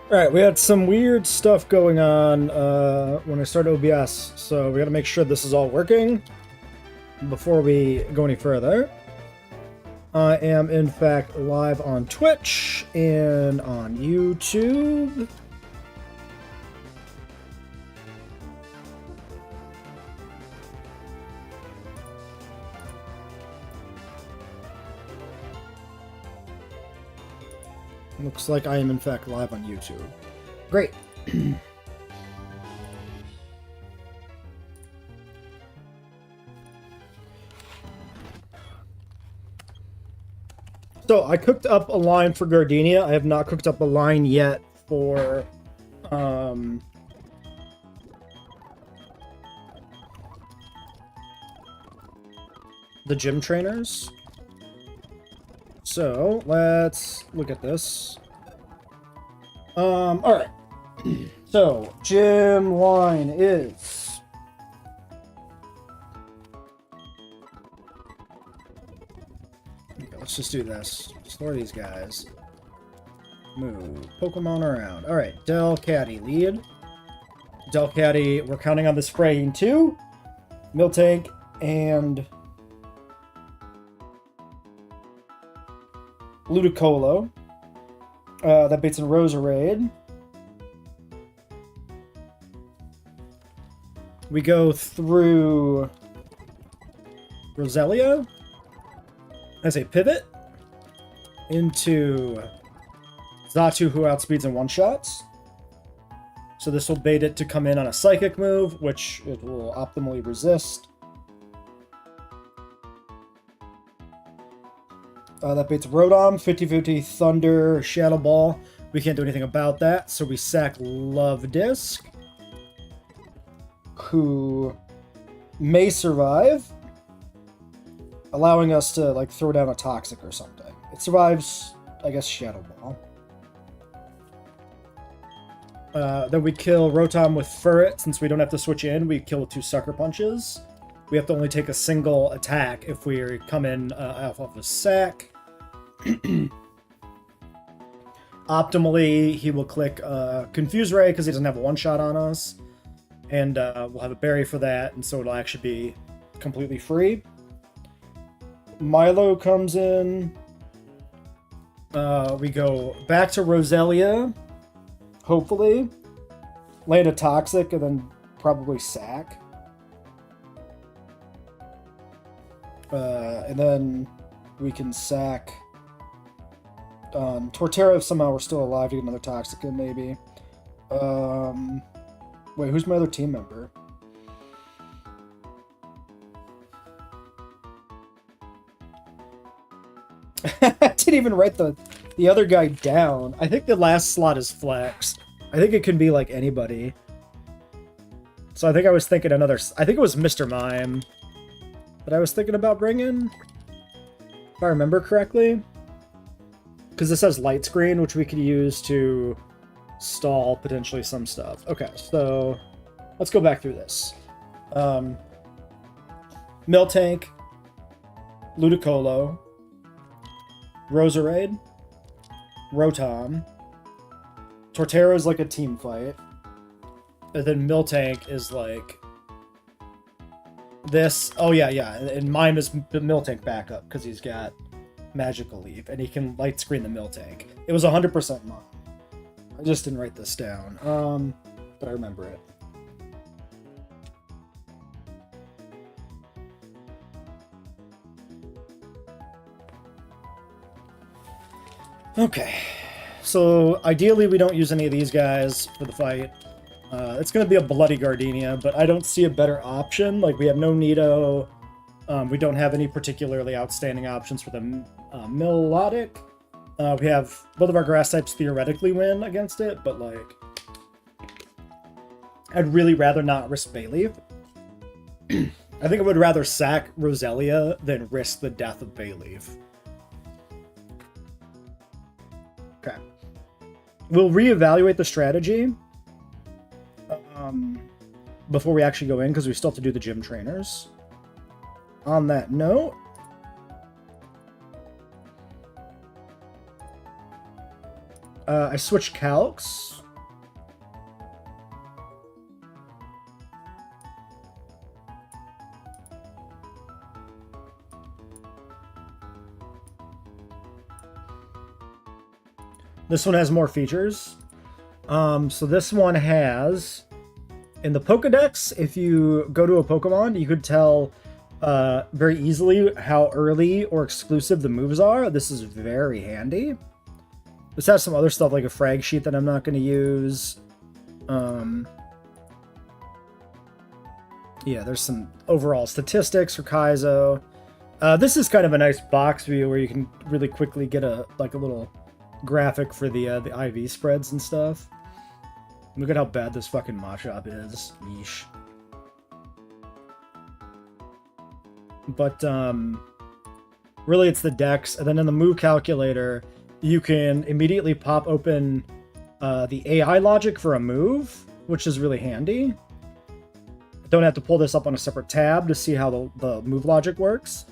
Alright, we had some weird stuff going on when I started OBS, so we gotta make sure this is all working before we go any further. I am, in fact, live on Twitch and on YouTube. Looks like I am, in fact, live on YouTube. Great. So, I cooked up a line for Gardenia. I have not cooked up a line yet for, the gym trainers. So, let's look at this. Alright. So, gym line is... Okay, let's just do this. Store these guys. Move Pokemon around. Alright, Delcatty lead. Delcatty, we're counting on the spraying too. Miltank and... Ludicolo. That beats in Roserade. We go through Roselia as a pivot into Xatu, who outspeeds in one-shots. So this will bait it to come in on a Psychic move, which it will optimally resist. That beats Rotom, 50-50 Thunder, Shadow Ball. We can't do anything about that, so we sack Love Disc, who may survive, allowing us to, like, throw down a Toxic or something. It survives, I guess, Shadow Ball. Then we kill Rotom with Furret. Since we don't have to switch in, we kill with 2 Sucker Punches. We have to only take a single attack if we come in off of a sack. Optimally, he will click Confuse Ray because he doesn't have a one-shot on us. And we'll have a berry for that, and so it'll actually be completely free. Milo comes in. We go back to Roselia, hopefully. Land a Toxic, and then probably sack. And then we can sack Torterra if somehow we're still alive to get another Toxic in, maybe. Wait, who's my other team member? I didn't even write the other guy down. I think the last slot is Flex. I think it can be like anybody. So I think I was thinking another... I think it was Mr. Mime that I was thinking about bringing, if I remember correctly. Because this has light screen, which we could use to stall potentially some stuff. Okay, so let's go back through this. Miltank, Ludicolo, Roserade, Rotom. Torterra is like a team fight. And then Miltank is like this. Oh, yeah. And Mime is Miltank backup because he's got Magical Leaf and he can light screen the Miltank. It was 100% Mime. I just didn't write this down, but I remember it. Okay, so ideally we don't use any of these guys for the fight. It's going to be a bloody Gardenia, but I don't see a better option. Like, we have no Nido. We don't have any particularly outstanding options for the Melodic. We have both of our grass types theoretically win against it, but, like, I'd really rather not risk Bayleaf. I think I would rather sack Roselia than risk the death of Bayleaf. Okay. We'll reevaluate the strategy before we actually go in, because we still have to do the gym trainers. On that note, I switched calcs. This one has more features. So this one has, in the Pokedex, if you go to a Pokemon, you could tell very easily how early or exclusive the moves are. This is very handy. This has some other stuff like a frag sheet that I'm not going to use. Yeah, there's some overall statistics for Kaizo. This is kind of a nice box view where you can really quickly get a little graphic for the IV spreads and stuff. Look at how bad this fucking Machop is. Yeesh. But really it's the dex, and then in the move calculator you can immediately pop open the AI logic for a move, which is really handy. Don't have to pull this up on a separate tab to see how the move logic works.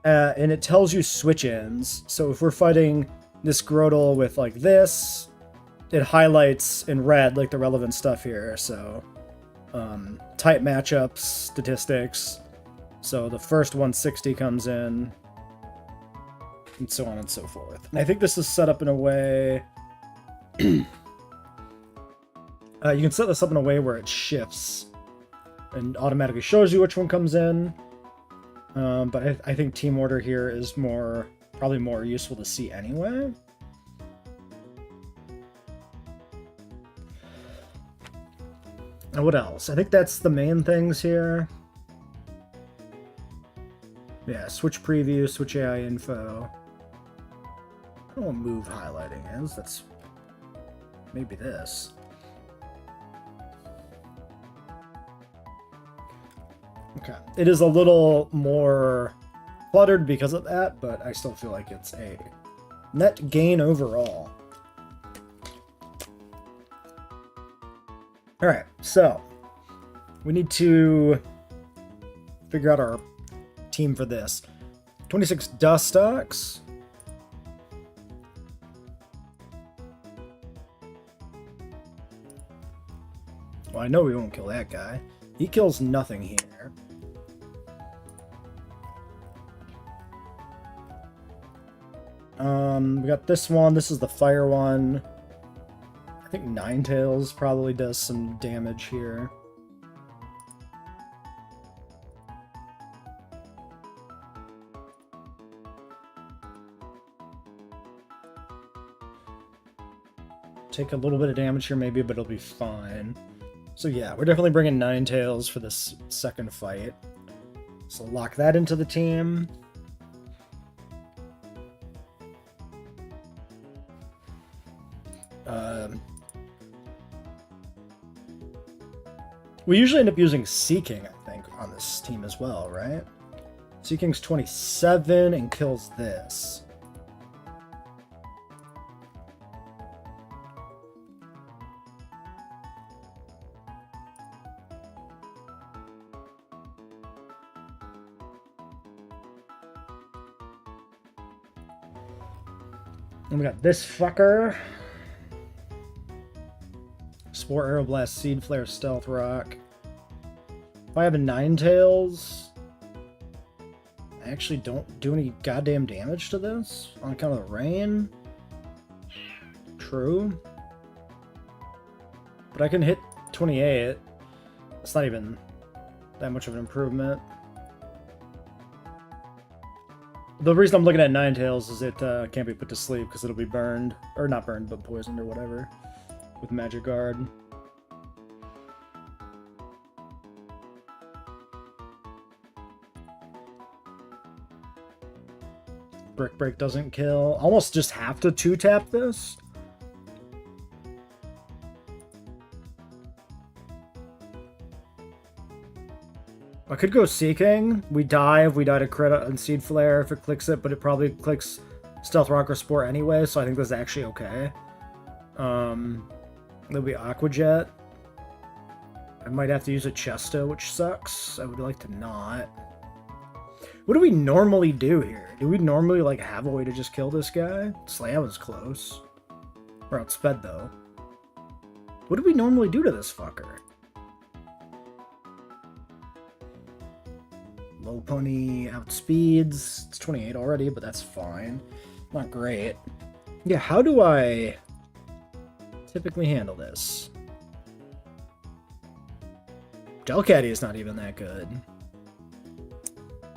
And it tells you switch-ins. So if we're fighting this Grotle with like this, it highlights in red like the relevant stuff here. So type matchups, statistics. So the first 160 comes in, and so on and so forth. And I think this is set up in a way... you can set this up in a way where it shifts and automatically shows you which one comes in. But I think team order here is probably more useful to see anyway. And what else? I think that's the main things here. Yeah, switch preview, switch AI info. I don't know what move highlighting is. That's maybe this. Okay. It is a little more cluttered because of that, but I still feel like it's a net gain overall. Alright, so we need to figure out our team for this. 26 Dustox. Well, I know we won't kill that guy. He kills nothing here. We got this one. This is the fire one. I think Ninetales probably does some damage here. Take a little bit of damage here maybe, but it'll be fine. So yeah, we're definitely bringing Ninetales for this second fight. So lock that into the team. We usually end up using Seeking, I think, on this team as well, right? Seeking's 27 and kills this. And we got this fucker. Spore, Aeroblast, Seed Flare, Stealth Rock. If I have a Ninetales, I actually don't do any goddamn damage to this on account of the rain. True. But I can hit 28. It's not even that much of an improvement. The reason I'm looking at Ninetales is it can't be put to sleep because it'll be burned. Or not burned, but poisoned or whatever. With Magic Guard. Brick Break doesn't kill. Almost just have to 2-tap this. I could go Seeking. We dive. We die to crit on Seed Flare if it clicks it, but it probably clicks Stealth Rock or Spore anyway, so I think that's actually okay. There'll be Aqua Jet. I might have to use a Chesto, which sucks. I would like to not. What do we normally do here? Do we normally, like, have a way to just kill this guy? Slam is close. We're outsped, though. What do we normally do to this fucker? Low pony outspeeds. It's 28 already, but that's fine. Not great. Yeah, how do I typically handle this? Delcatty is not even that good.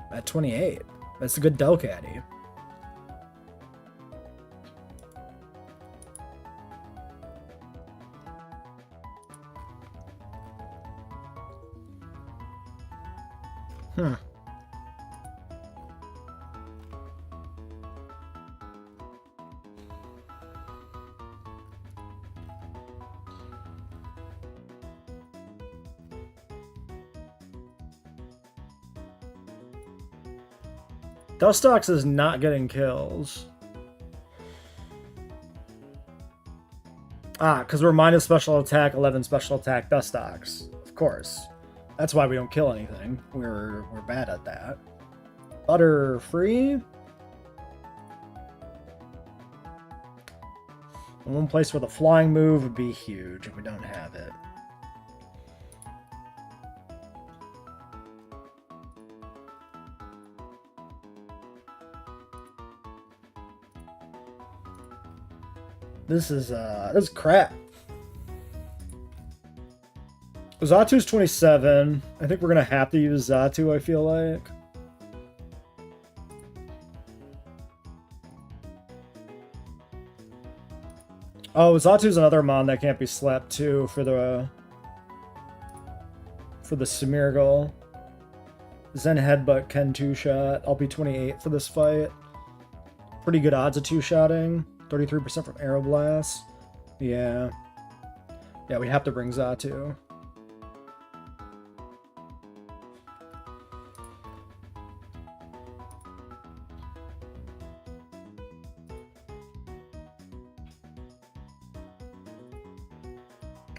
At 28. That's a good Delcatty. Dustox is not getting kills. Ah, because we're minus special attack, 11 special attack, Dustox. Of course. That's why we don't kill anything. We're bad at that. Butter free. One place where the flying move would be huge if we don't have it. This is crap. Zatu's 27. I think we're gonna have to use Zatu, I feel like. Oh, Zatu's another mon that can't be slapped too for the Smeargle. Zen Headbutt can 2-shot. I'll be 28 for this fight. Pretty good odds of 2-shotting. 33% from Aeroblast. Yeah. Yeah, we have to bring Zatu.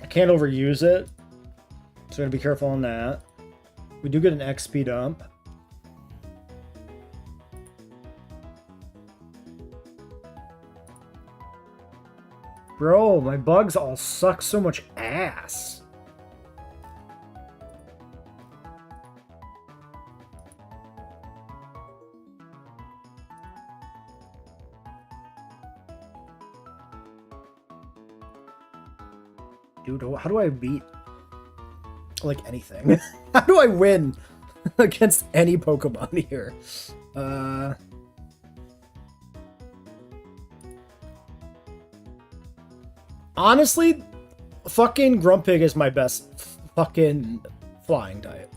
I can't overuse it, so I'm gonna be careful on that. We do get an XP dump. Bro, my bugs all suck so much ass. Dude, how do I beat, like, anything? How do I win against any Pokemon here? Honestly, fucking Grumpig is my best fucking flying type,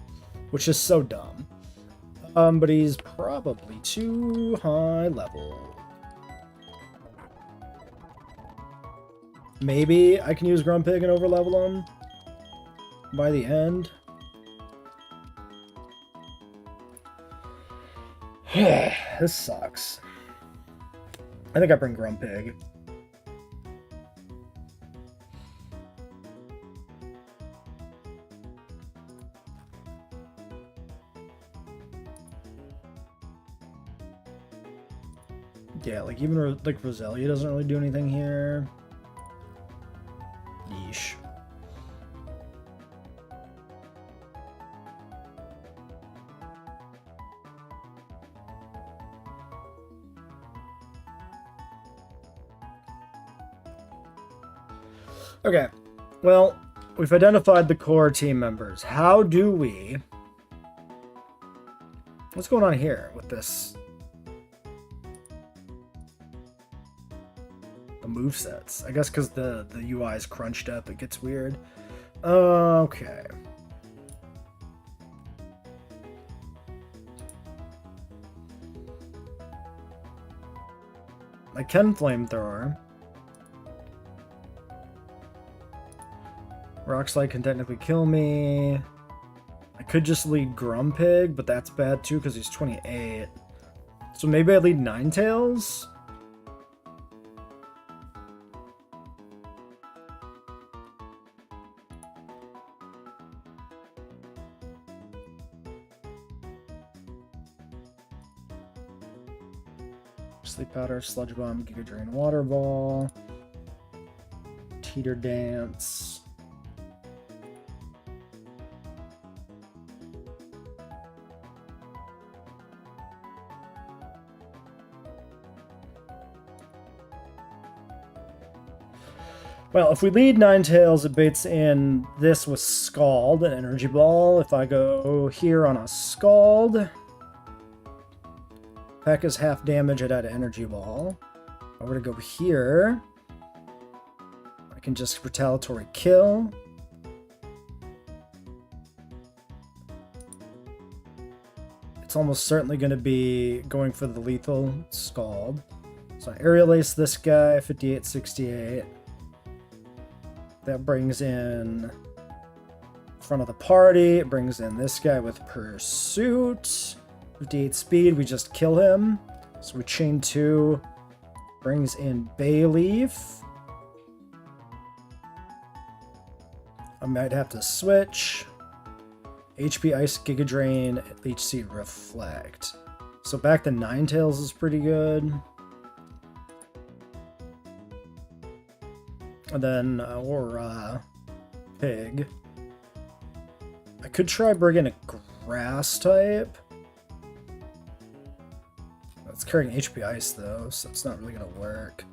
which is so dumb. But he's probably too high level. Maybe I can use Grumpig and overlevel him by the end. This sucks. I think I bring Grumpig. Yeah, like even like Roselia doesn't really do anything here. Yeesh. Okay, well, we've identified the core team members. How do we... What's going on here with this? The movesets. I guess because the UI is crunched up, it gets weird. Okay. I can Flamethrower. Rock Slide can technically kill me. I could just lead Grumpig, but that's bad too because he's 28. So maybe I lead Ninetales? Sleep Powder, Sludge Bomb, Giga Drain, Water Ball. Teeter dance. Well, if we lead Ninetales, it baits in this with Scald, an energy ball. If I go here on a Scald, Peck is half damage at an energy ball. If I were to go here, I can just retaliatory kill. It's almost certainly going to be going for the lethal Scald. So I aerial ace this guy, 58-68. That brings in front of the party. It brings in this guy with Pursuit. 58 speed, we just kill him. So we chain 2. Brings in Bayleaf. I might have to switch. HP Ice, Giga Drain, Leech Seed, Reflect. So back to Ninetales is pretty good. And then, or Pig. I could try bringing a Grass type. It's carrying HP Ice though, so it's not really going to work.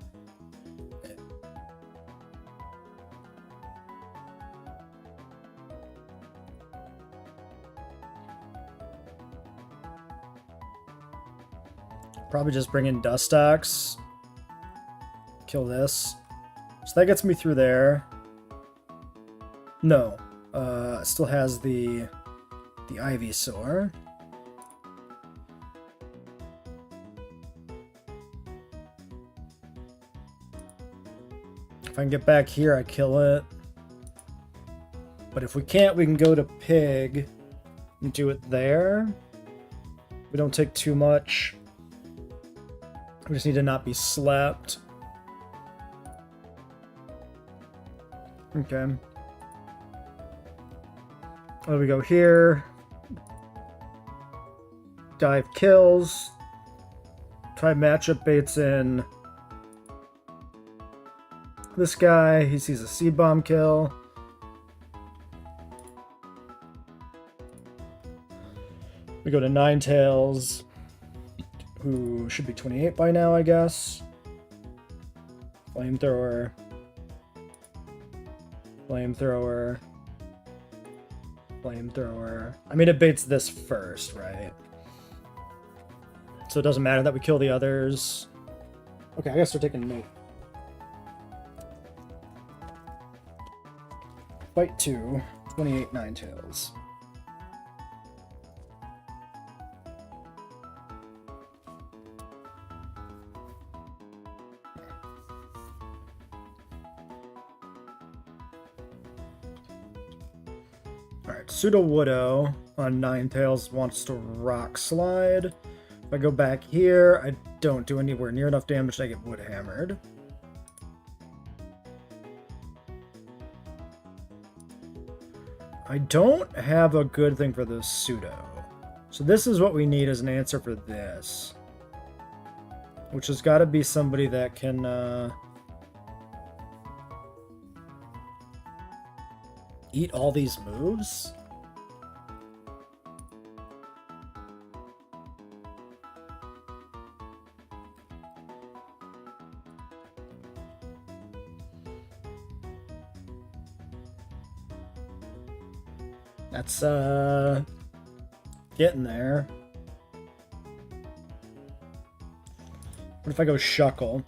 Probably just bring in Dustox. Kill this. So that gets me through there. No. It still has the Ivysaur. If I can get back here, I kill it. But if we can't, we can go to Pig and do it there. We don't take too much. We just need to not be slapped. Okay. There we go here. Dive kills. Try matchup baits in. This guy, he sees a Seed Bomb kill. We go to Ninetales, who should be 28 by now, I guess. Flamethrower. Flamethrower. Flamethrower. I mean, it baits this first, right? So it doesn't matter that we kill the others. Okay, I guess we're taking note. Fight 2, 28 Ninetales. Alright, Sudowoodo on Ninetales wants to Rock Slide. If I go back here, I don't do anywhere near enough damage to get Wood Hammered. I don't have a good thing for the Pseudo. So this is what we need as an answer for this. Which has got to be somebody that can eat all these moves. That's getting there. What if I go Shuckle?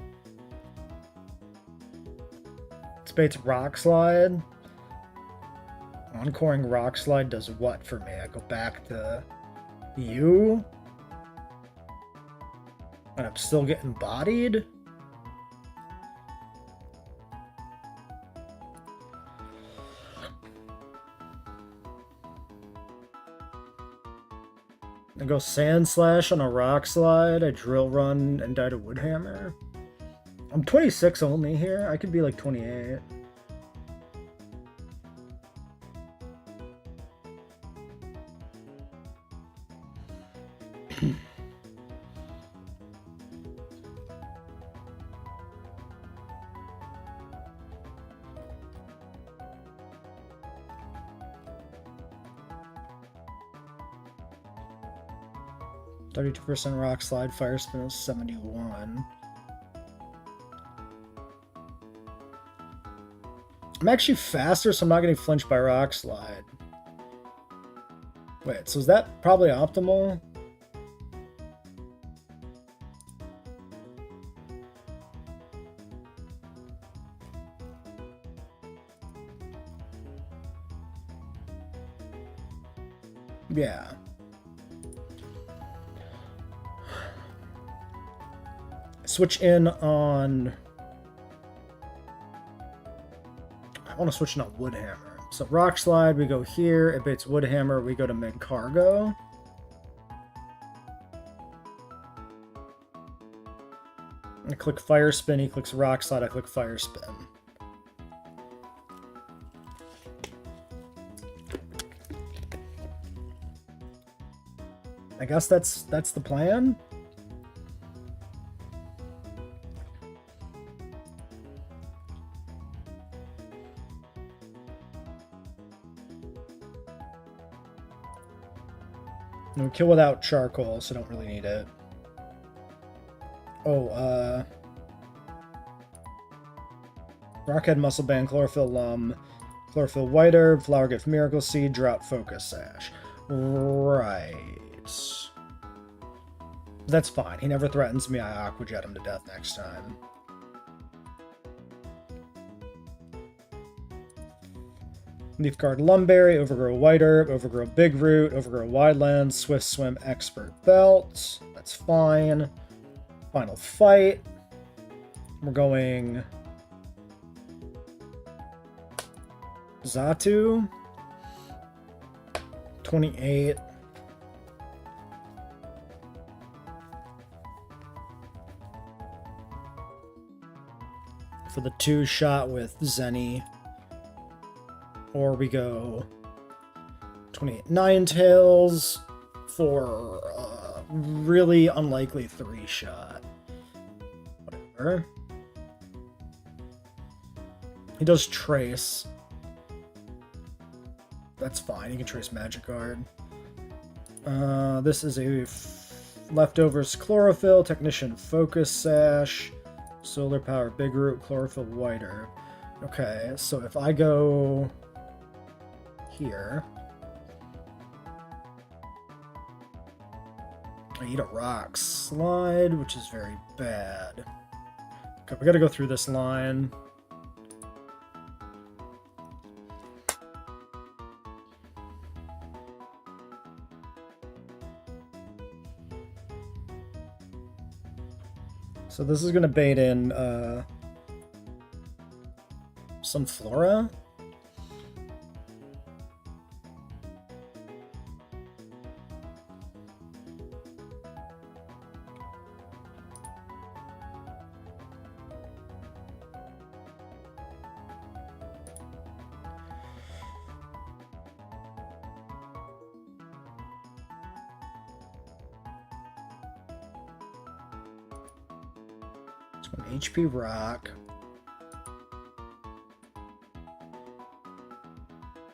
Spade's Rock Slide. Encoring Rock Slide does what for me? I go back to you? And I'm still getting bodied? I go Sand Slash on a Rock Slide, I Drill Run and die to Woodhammer. I'm 26 only here, I could be like 28. 32% rock slide, fire spin is 71. I'm actually faster, so I'm not getting flinched by rock slide. Wait, so is that probably optimal? Yeah. Switch in on... I want to switch in on Woodhammer. So Rock Slide, we go here. It baits Woodhammer, we go to Mid Cargo. I click Fire Spin, he clicks Rock Slide, I click Fire Spin. I guess that's the plan. And we kill without charcoal, so don't really need it. Oh, Rockhead Muscle Band, Chlorophyll Lum, Chlorophyll White Herb, Flower Gift Miracle Seed, Drought Focus Sash. Right. That's fine. He never threatens me. I Aqua Jet him to death next time. Leaf Guard Lumberry, Overgrow White Herb, Overgrow Big Root, Overgrow Widelands, Swift Swim Expert Belt. That's fine. Final Fight. We're going... Xatu. 28. For the 2-shot with Zenny. Or we go 28 Ninetales for a really unlikely 3-shot. Whatever. He does Trace. That's fine. He can Trace Magikarp. This is a Leftovers Chlorophyll, Technician Focus Sash, Solar Power Big Root, Chlorophyll White Herb. Okay, so if I go... here. I need a Rock Slide, which is very bad. Okay, we gotta go through this line. So this is gonna bait in some Flora. HP Rock.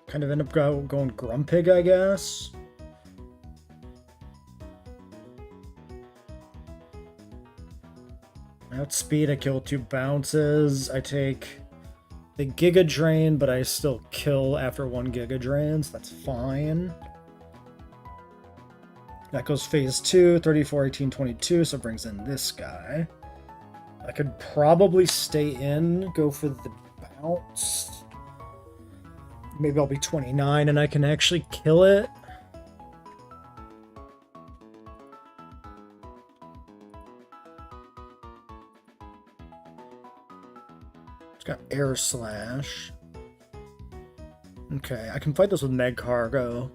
Kind of end up going Grumpig, I guess. Outspeed, I kill 2 bounces. I take the Giga Drain, but I still kill after 1 Giga Drain, so that's fine. That goes phase 2, 34, 18, 22, so it brings in this guy. I could probably stay in, go for the bounce. Maybe I'll be 29 and I can actually kill it. It's got Air Slash. Okay, I can fight this with Meg Cargo.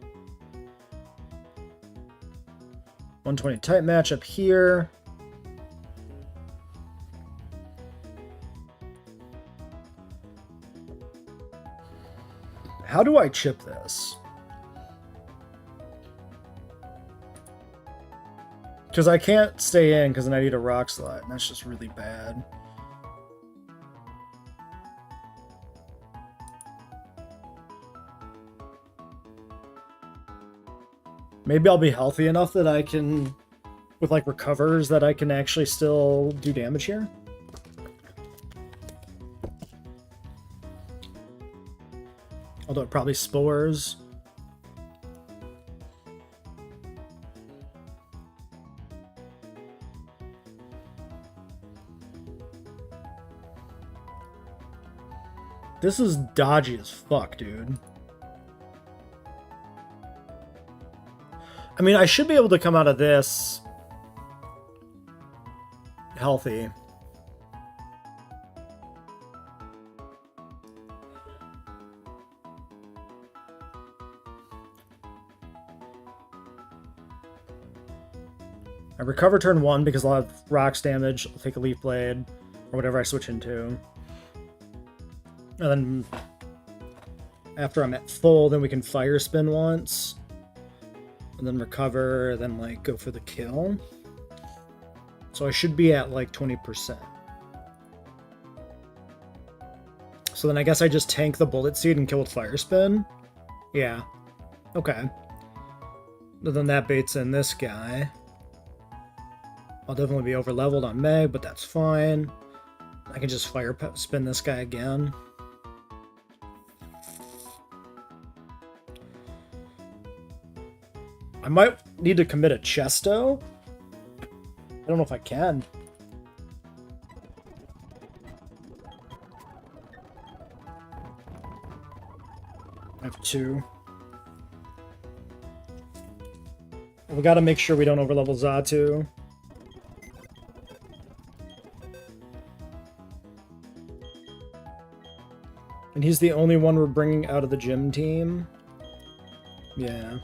120 type matchup here. How do I chip this? Because I can't stay in because then I need a Rock Slide, and that's just really bad. Maybe I'll be healthy enough that I can with like recovers that I can actually still do damage here. Although it probably spores. This is dodgy as fuck, dude. I mean, I should be able to come out of this healthy. I recover turn 1 because I'll have rocks damage. I'll take a leaf blade or whatever I switch into. And then after I'm at full, then we can fire spin once. And then recover, then like go for the kill. So I should be at like 20%. So then I guess I just tank the bullet seed and kill with fire spin. Yeah. Okay. But then that baits in this guy. I'll definitely be over leveled on Meg, but that's fine. I can just fire spin this guy again. I might need to commit a Chesto. I don't know if I can. I have 2. We gotta make sure we don't overlevel Xatu. And he's the only one we're bringing out of the gym team. Yeah.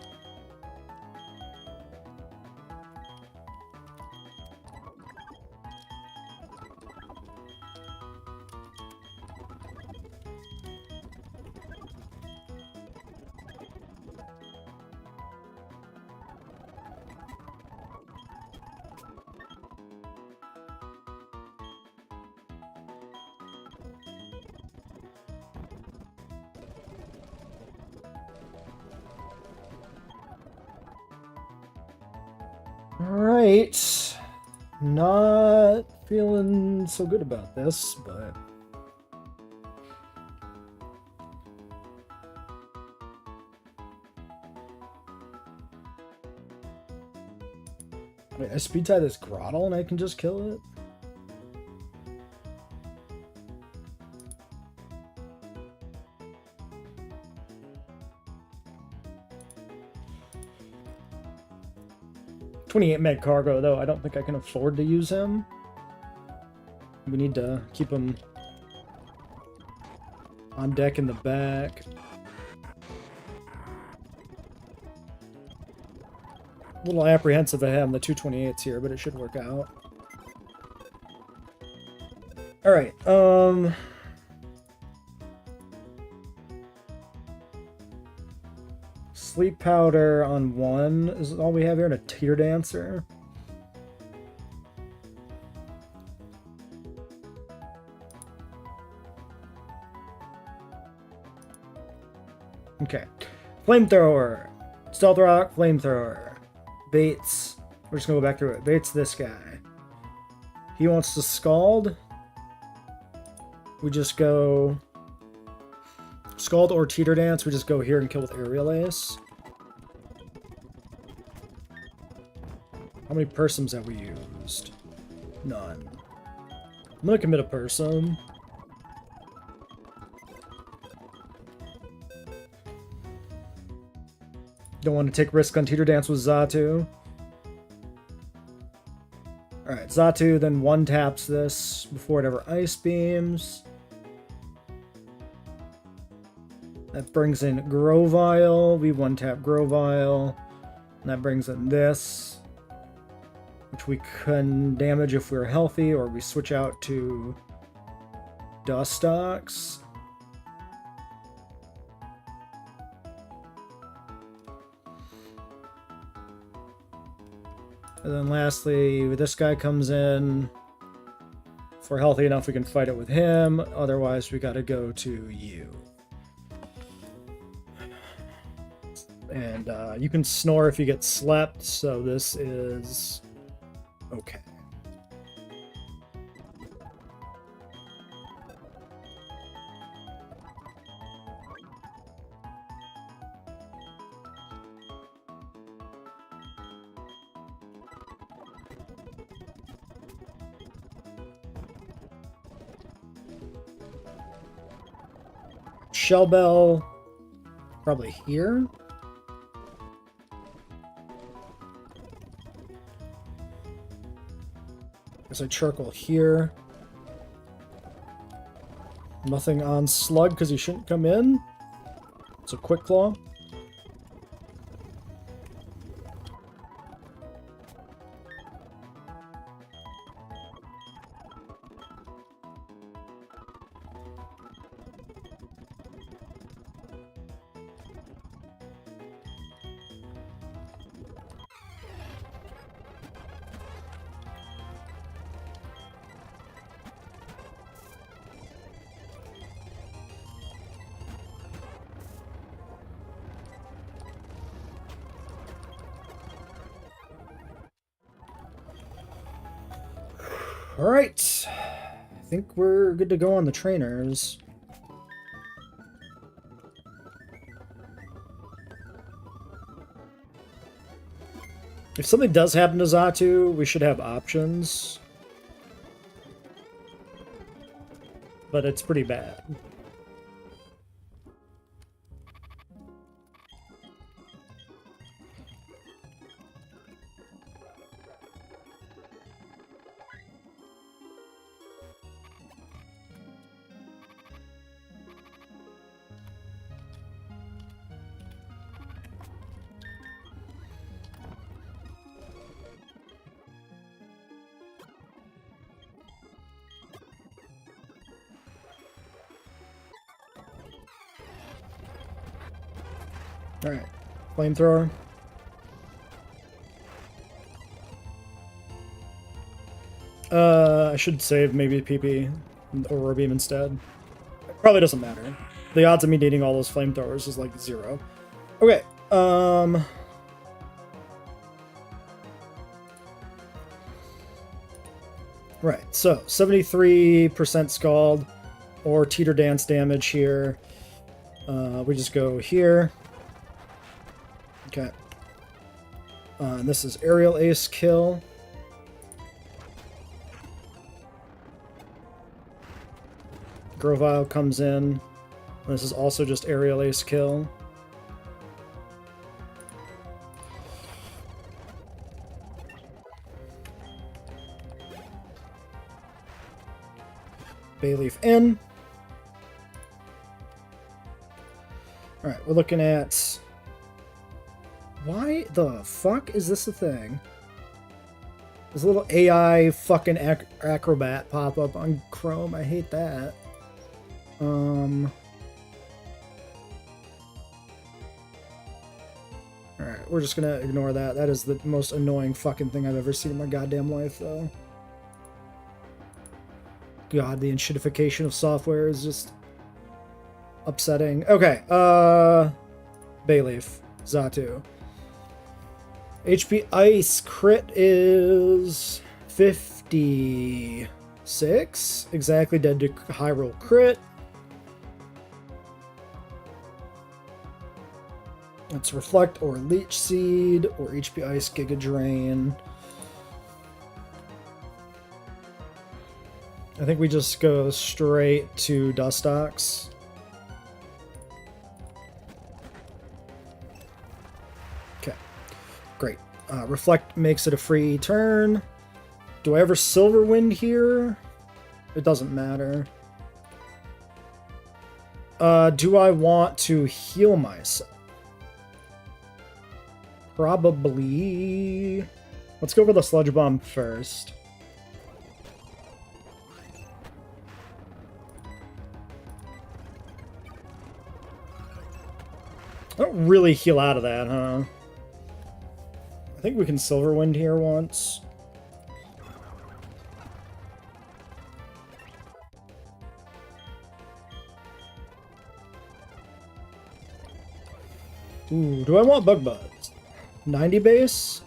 Alright. Not feeling so good about this, but... Wait, I speed tie this Grottle and I can just kill it? $28 meg cargo, though. I don't think I can afford to use him. We need to keep him on deck in the back. A little apprehensive of having the 228s here, but it should work out. Alright, Sleep powder on 1 is all we have here, and a tear dancer. Okay. Flamethrower. Stealth rock, flamethrower. Baits. We're just gonna go back through it. Baits this guy. He wants to scald. We just go Scald or Teeter Dance. We just go here and kill with Aerial Ace. How many Persums have we used? None. I'm gonna commit a Persum. Don't want to take risk on Teeter Dance with Xatu. Alright, Xatu then one taps this before it ever Ice Beams. That brings in Grovyle. We one tap Grovyle. And that brings in this, which we can damage if we're healthy, or we switch out to Dustox. And then lastly, this guy comes in. If we're healthy enough, we can fight it with him. Otherwise, we gotta go to you. And you can snore if you get slept, so this is okay. Shell bell, probably here. There's a charcoal here. Nothing on Slug because he shouldn't come in. It's a quick claw. Alright. I think we're good to go on the trainers. If something does happen to Zatu, we should have options. But it's pretty bad. Alright, flamethrower. I should save maybe PP or Orb Beam instead. It probably doesn't matter. The odds of me needing all those flamethrowers is like 0. Okay, right, so 73% Scald or Teeter Dance damage here. We just go here. Okay. And this is Aerial Ace kill. Grovile comes in. This is also just Aerial Ace kill. Bayleaf in. Alright, we're looking at... Why the fuck is this a thing? There's a little AI fucking acrobat pop up on Chrome. I hate that. Alright, we're just gonna ignore that. That is the most annoying fucking thing I've ever seen in my goddamn life, though. God, the enshittification of software is just upsetting. Okay, Bayleaf, Zatu. HP Ice crit is 56. Exactly dead to high roll crit. Let's Reflect or Leech Seed or HP Ice Giga Drain. I think we just go straight to Dustox. Okay, great. Reflect makes it a free turn. Do I ever Silver Wind here? It doesn't matter. Do I want to heal myself? Probably. Let's go for the Sludge Bomb first. I don't really heal out of that, huh? I think we can Silver Wind here once. Ooh, do I want Bug Buzz? 90 base?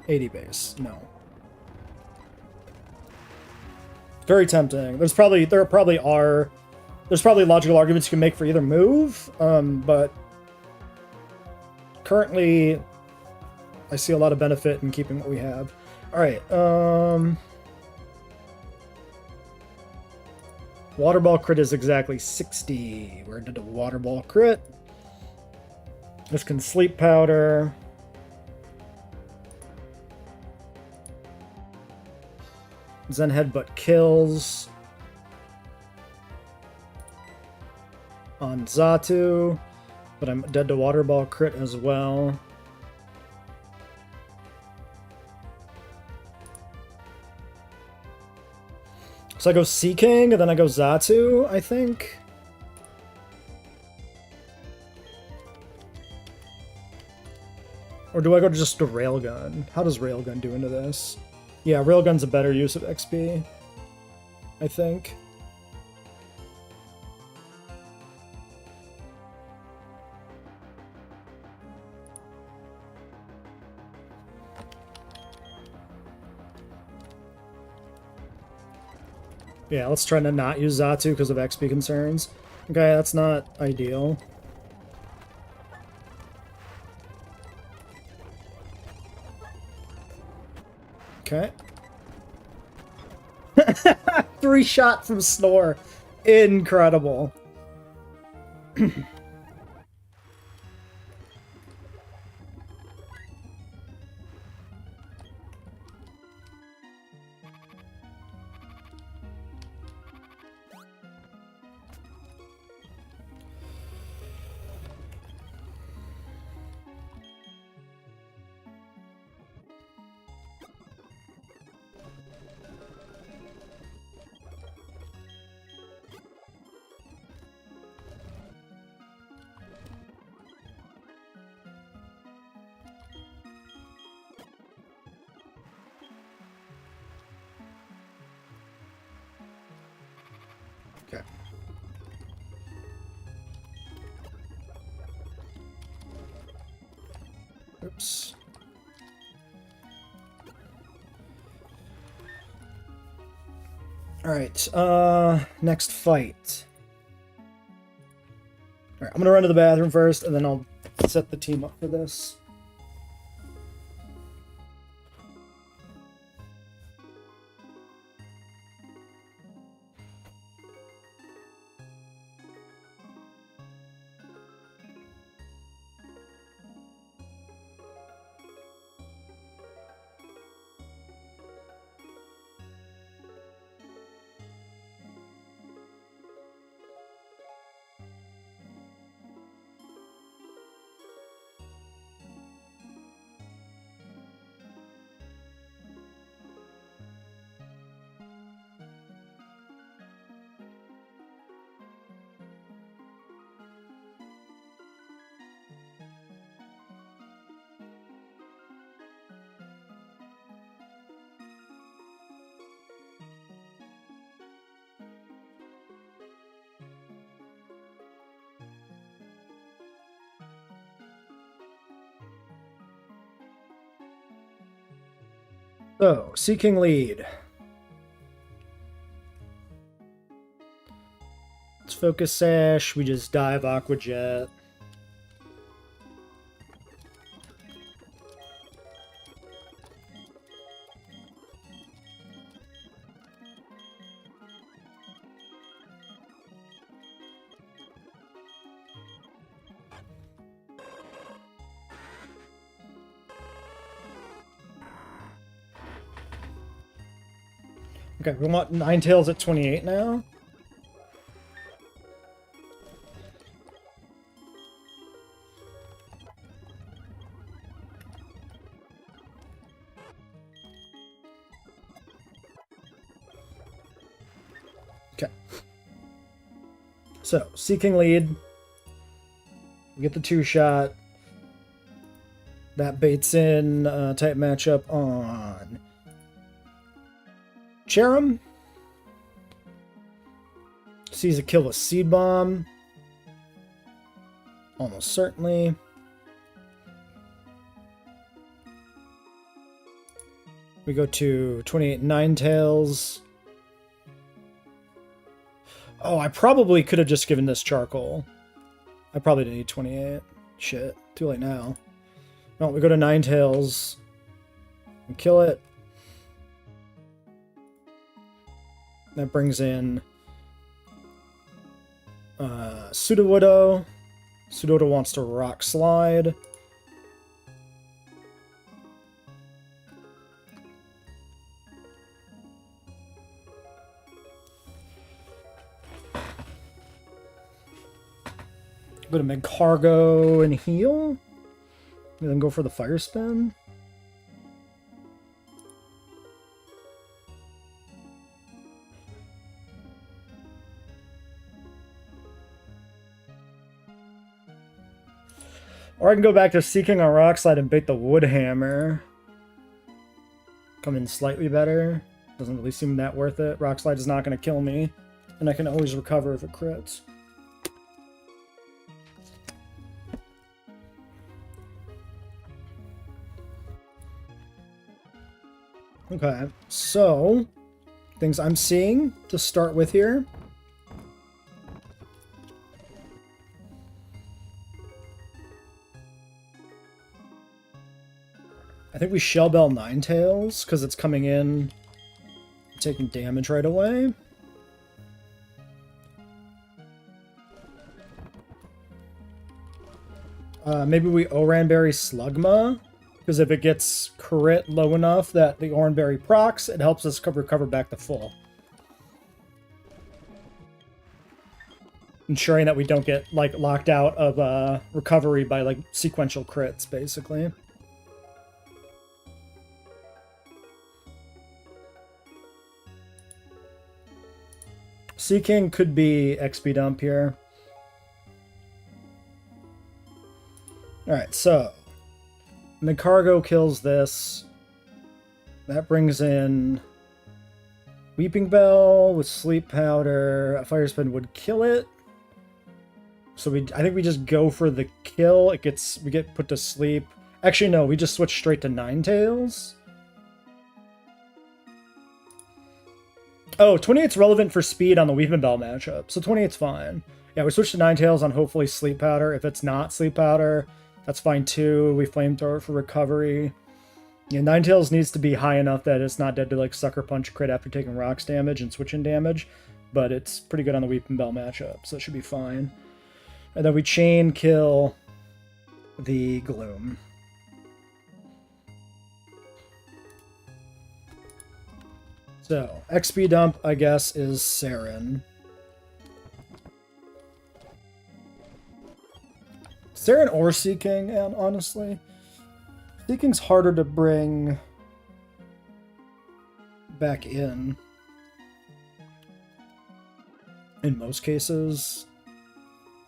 80 base? No. Very tempting. There's probably logical arguments you can make for either move, but currently I see a lot of benefit in keeping what we have. All right. Water ball crit is exactly 60. We're into the water ball crit. This can sleep powder. Zen headbutt kills on Zatu, but I'm dead to water ball crit as well. So I go Sea King, and then I go Zatu, I think. Or do I go to just a Railgun? How does Railgun do into this? Yeah, Railgun's a better use of XP, I think. Yeah, let's try to not use Zatu because of XP concerns. Okay, that's not ideal. Okay. 3-shot from Snore. Incredible. Okay. Oops. Alright, next fight. Alright, I'm gonna run to the bathroom first, and then I'll set the team up for this. So, seeking lead. Let's focus Sash. We just dive Aqua Jet. Okay, we want Ninetales at 28 now. Okay. So, seeking lead. We get the 2-shot. That baits in type matchup on Cherim. Sees a kill with Seed Bomb. Almost certainly. We go to 28 Ninetales. Oh, I probably could have just given this charcoal. I probably didn't need 28. Shit. Too late now. No, we go to Ninetales. And kill it. That brings in Sudowoodo. Sudowoodo wants to Rock Slide. Go to Mid-Cargo and heal. And then go for the Fire Spin. Or I can go back to Seeking on Rock Slide and bait the Wood Hammer. Come in slightly better. Doesn't really seem that worth it. Rock Slide is not going to kill me. And I can always recover if it crits. Okay, so things I'm seeing to start with here. I think we Shellbell Ninetales because it's coming in, taking damage right away. Maybe we Oranberry Slugma. Because if it gets crit low enough that the Oranberry procs, it helps us recover back to full. Ensuring that we don't get, like, locked out of recovery by, like, sequential crits, basically. Seeking could be XP dump here. Alright, so Mid-Cargo kills this. That brings in Weeping Bell with Sleep Powder. A Fire Spin would kill it. So I think we just go for the kill. We get put to sleep. Actually, no, we just switch straight to Ninetales. Oh, 28's relevant for speed on the Weeping Bell matchup, so 28's fine. Yeah, we switch to Ninetales on hopefully Sleep Powder. If it's not Sleep Powder, that's fine too. We Flamethrower for recovery. Yeah, Ninetales needs to be high enough that it's not dead to like Sucker Punch crit after taking rocks damage and switching damage, but it's pretty good on the Weeping Bell matchup, so it should be fine. And then we chain kill the Gloom. So, XP dump, I guess, is Saren. Saren or Seeking, and honestly, Seeking's harder to bring back in most cases.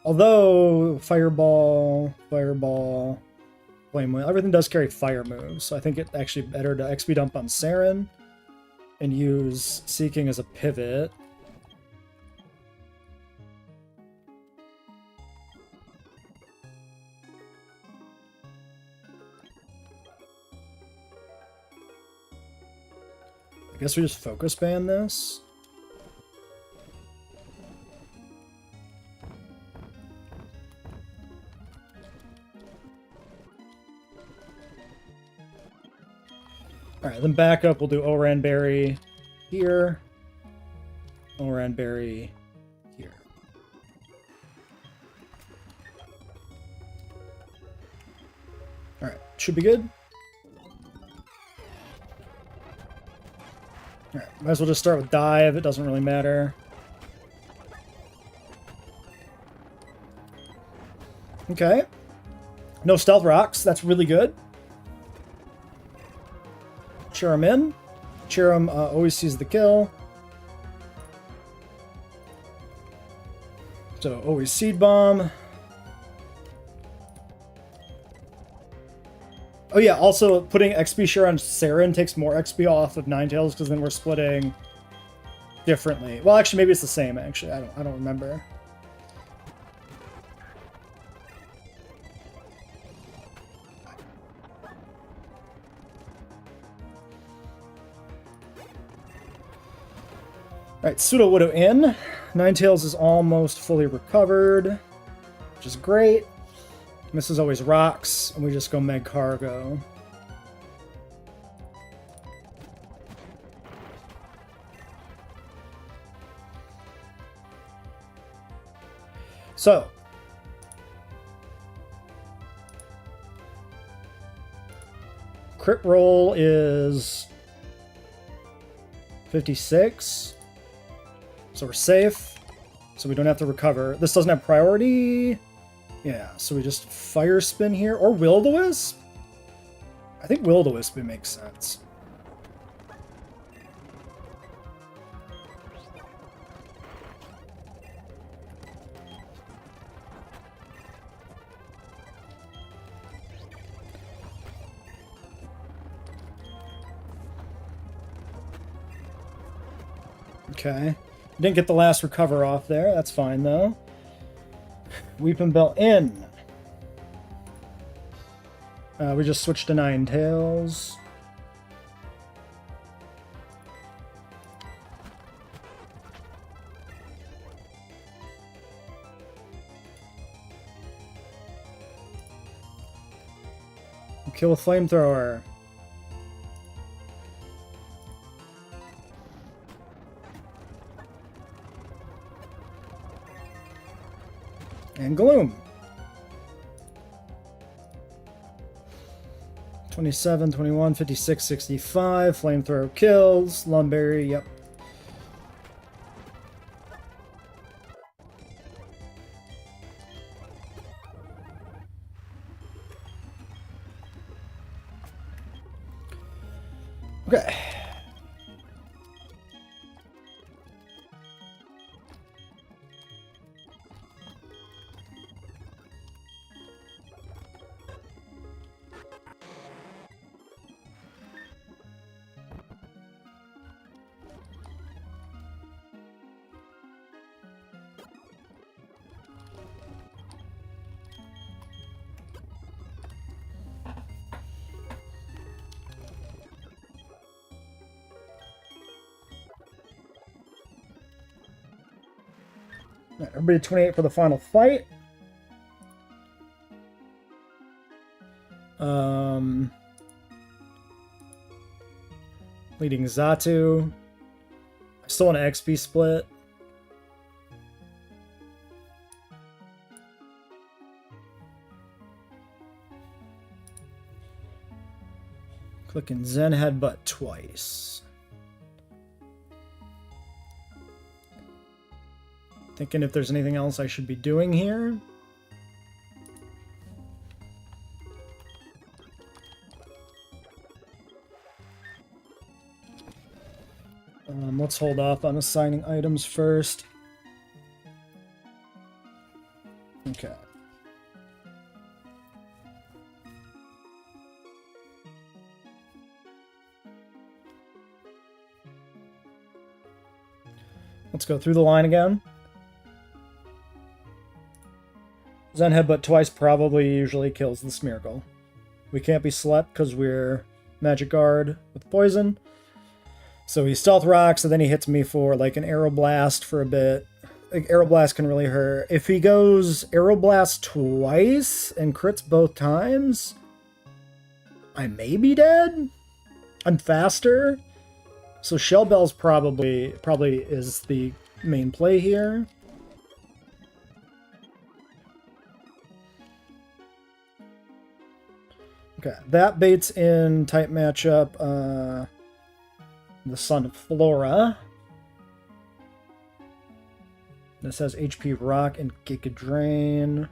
Although, Fireball, Flame Wheel, everything does carry fire moves, so I think it's actually better to XP dump on Saren and use Seeking as a pivot. I guess we just focus ban this. Alright, then back up, we'll do Oranberry here. Oranberry here. Alright, should be good. Alright, might as well just start with Dive, it doesn't really matter. Okay. No Stealth Rocks, that's really good. Cheer him in. Cheer him always sees the kill. So always Seed Bomb. Oh yeah, also putting XP share on Saren takes more XP off of Ninetales because then we're splitting differently. Well, actually, maybe it's the same. Actually, I don't remember. Alright, Sudowoodo in. Ninetales is almost fully recovered, which is great. This is always rocks, and we just go Meg Cargo. So, crit roll is 56, so we're safe, so we don't have to recover. This doesn't have priority. Yeah, so we just fire spin here, or Will-O-Wisp? I think Will-O-Wisp makes sense. Okay. Didn't get the last recover off there. That's fine, though. Weeping Bell in. We just switched to Ninetales. Kill with Flamethrower. And Gloom. 27, 21, 56, 65. Flamethrower kills. Lumberry, yep. Okay. Everybody 28 for the final fight. Leading Xatu. I still want an XP split. Clicking Zen Headbutt twice. Thinking if there's anything else I should be doing here. Let's hold off on assigning items first. Okay. Let's go through the line again. Zen Headbutt twice probably usually kills the Smeargle. We can't be slept because we're Magic Guard with poison. So he Stealth Rocks, and then he hits me for like an Aeroblast for a bit. Like, Aeroblast can really hurt. If he goes Aeroblast twice and crits both times, I may be dead. I'm faster. So Shell Bell's probably is the main play here. Okay, that baits in type matchup the Son of Flora. This has HP Rock and Giga Drain.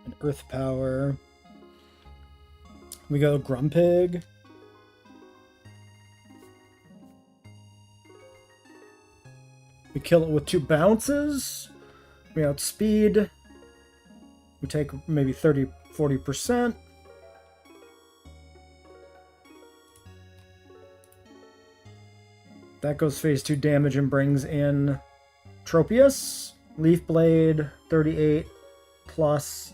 And Earth Power. We go Grumpig. We kill it with 2 bounces. We outspeed. We take maybe 30-40%. That goes phase 2 damage and brings in Tropius. Leaf Blade, 38 plus.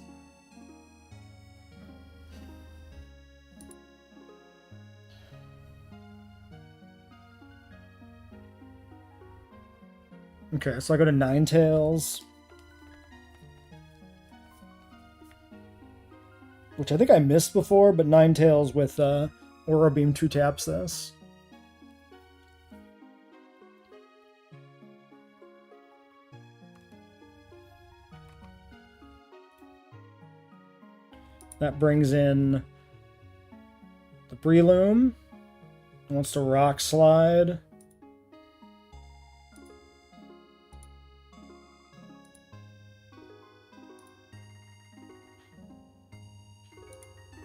Okay, so I go to Ninetales. Which I think I missed before, but Ninetales with Aura Beam 2 taps this. That brings in the Breloom. Wants to Rock Slide.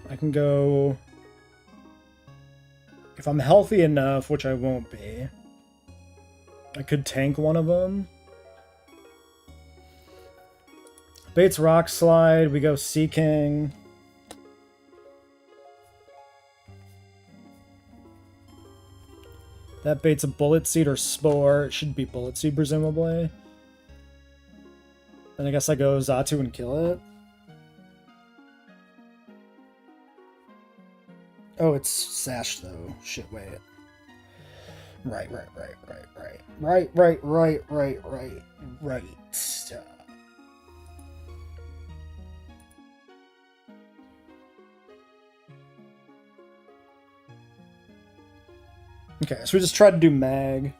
I can go... If I'm healthy enough, which I won't be, I could tank one of them. Bates Rock Slide, we go Seeking. That baits a Bullet Seed or Spore. It should be Bullet Seed, presumably. Then I guess I go Xatu and kill it. Oh, it's Sash, though. Shit, wait. Right. Okay, so we just tried to do Mag.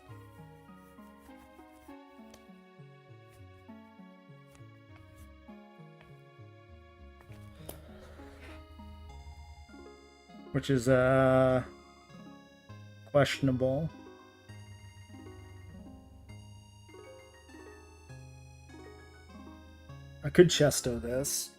Which is, questionable. I could Chesto this.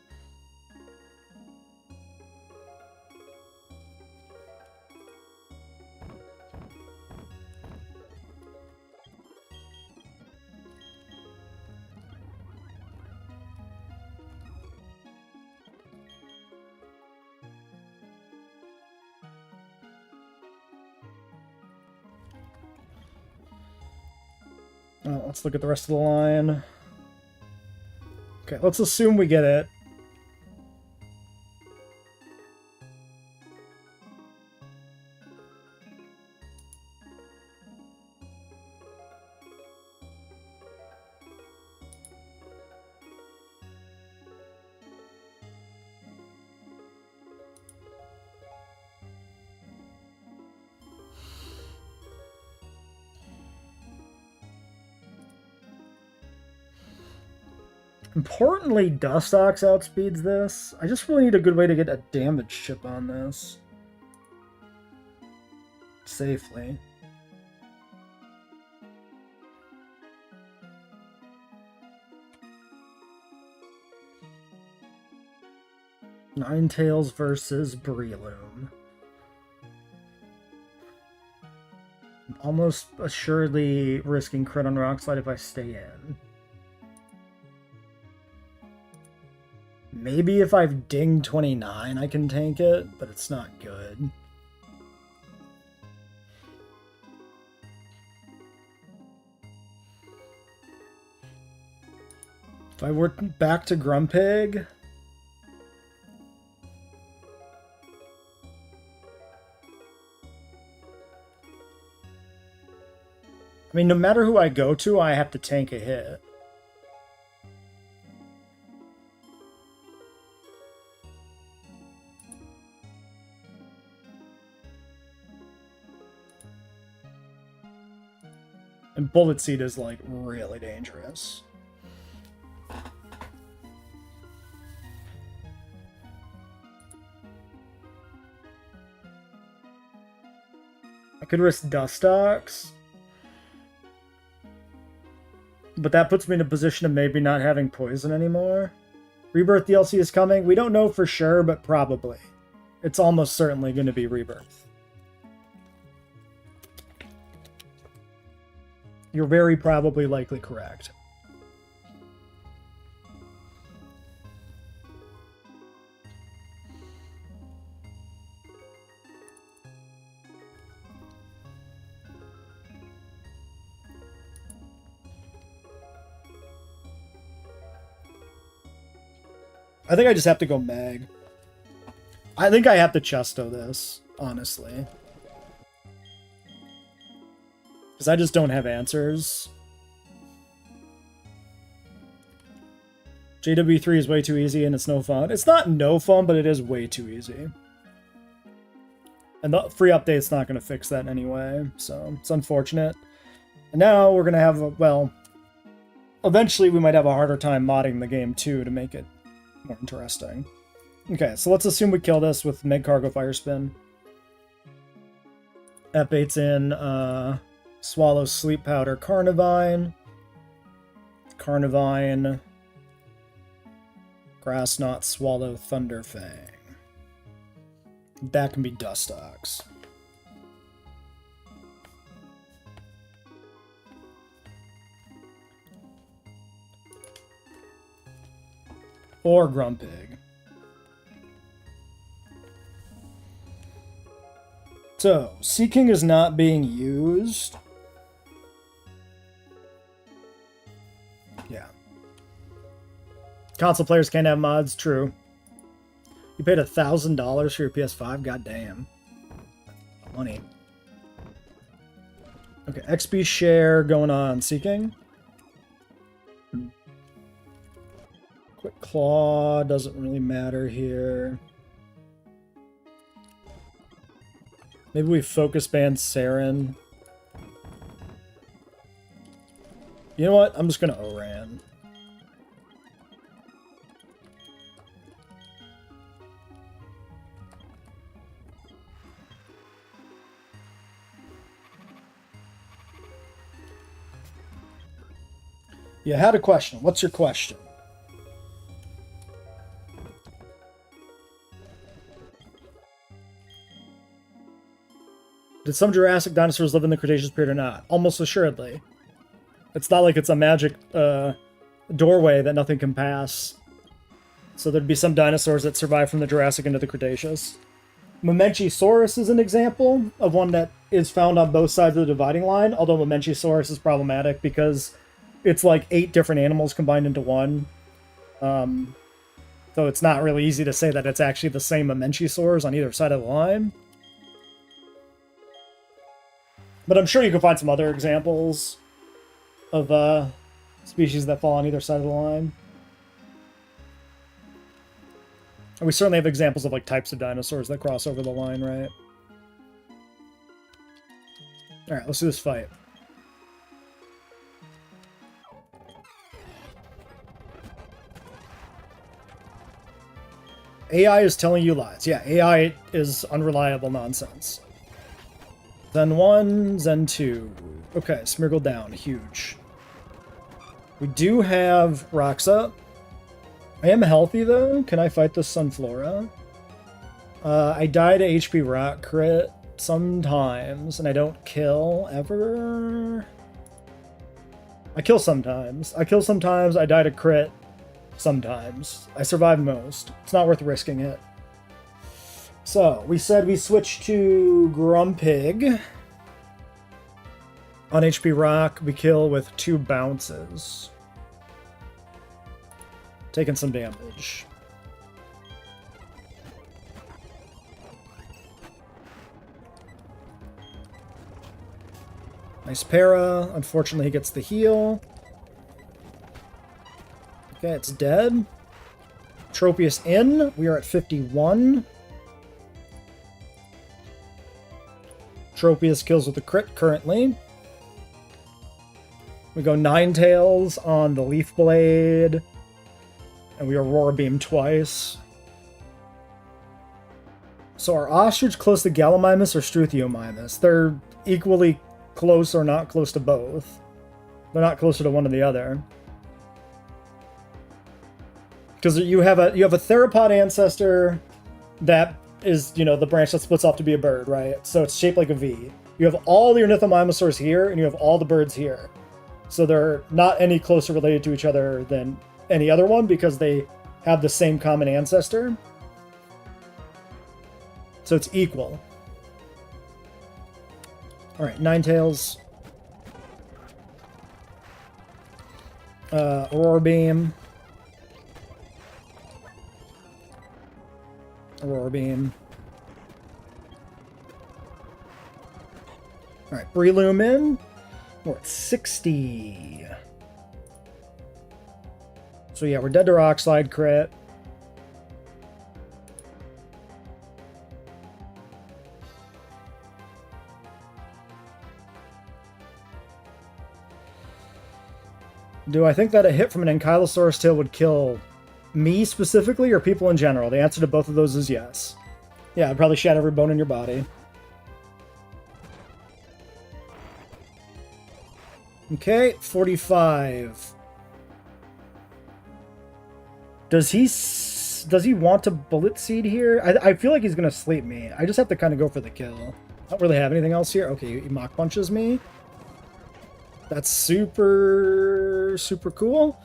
Let's look at the rest of the line. Okay, let's assume we get it. Importantly, Dustox outspeeds this. I just really need a good way to get a damage chip on this. Safely. Ninetales versus Breloom. I'm almost assuredly risking crit on Rock Slide if I stay in. Maybe if I've dinged 29, I can tank it, but it's not good. If I were back to Grumpig... I mean, no matter who I go to, I have to tank a hit. And Bullet Seed is, like, really dangerous. I could risk Dustox. But that puts me in a position of maybe not having poison anymore. Rebirth DLC is coming. We don't know for sure, but probably. It's almost certainly going to be Rebirth. You're very probably likely correct. I think I just have to go Mag. I think I have to Chesto this, honestly. Because I just don't have answers. JW3 is way too easy and it's no fun. It's not no fun, but it is way too easy. And the free update's not going to fix that anyway, so it's unfortunate. And now we're going to have, well, eventually we might have a harder time modding the game too to make it more interesting. Okay, so let's assume we kill this with Meg Cargo Fire Spin. F8's in, Swallow Sleep Powder Carnivine. Carnivine. Grass Knot Swallow Thunderfang. That can be Dustox. Or Grumpig. So, Seeking is not being used. Yeah. Console players can't have mods, true. You paid $1,000 for your PS5? God damn. Money. Okay, XP share going on Seeking. Quick Claw doesn't really matter here. Maybe we focus ban Saren. You know what? I'm just gonna Oran. You had a question. What's your question? Did some Jurassic dinosaurs live in the Cretaceous period or not? Almost assuredly. It's not like it's a magic doorway that nothing can pass. So there'd be some dinosaurs that survived from the Jurassic into the Cretaceous. Mamenchisaurus is an example of one that is found on both sides of the dividing line, although Mamenchisaurus is problematic because it's like 8 different animals combined into one. So it's not really easy to say that it's actually the same Mamenchisaurs on either side of the line. But I'm sure you can find some other examples of species that fall on either side of the line. And we certainly have examples of like types of dinosaurs that cross over the line, right? Alright, let's do this fight. AI is telling you lies. Yeah, AI is unreliable nonsense. Zen 1, Zen 2. Okay, Smeargle down. Huge. We do have Rocks Up. I am healthy, though. Can I fight this Sunflora? I die to HP Rock Crit sometimes, and I don't kill ever. I kill sometimes. I kill sometimes. I die to Crit sometimes. I survive most. It's not worth risking it. So, we said we switched to Grumpig. On HP Rock, we kill with 2 bounces. Taking some damage. Nice para. Unfortunately, he gets the heal. Okay, it's dead. Tropius in. We are at 51. Tropius kills with a crit currently. We go Ninetales on the Leaf Blade. And we Aurora Beam twice. So are Ostrich close to Gallimimus or Struthiomimus? They're equally close or not close to both. They're not closer to one or the other. Because you have a theropod ancestor that is, you know, the branch that splits off to be a bird, right? So it's shaped like a V. You have all the Ornithomimosaurs here, and you have all the birds here. So they're not any closer related to each other than any other one because they have the same common ancestor. So it's equal. Alright, Ninetales. Aurora Beam. Aurora Beam. Alright, Breloom in. We're at 60. So yeah, we're dead to Rock Slide crit. Do I think that a hit from an Ankylosaurus tail would kill me specifically or people in general? The answer to both of those is yes. Yeah, I'd probably shat every bone in your body. Okay, 45. Does he want to bullet seed here? I feel like he's gonna sleep me. I just have to kind of go for the kill. I don't really have anything else here. Okay, he mock punches me. That's super cool.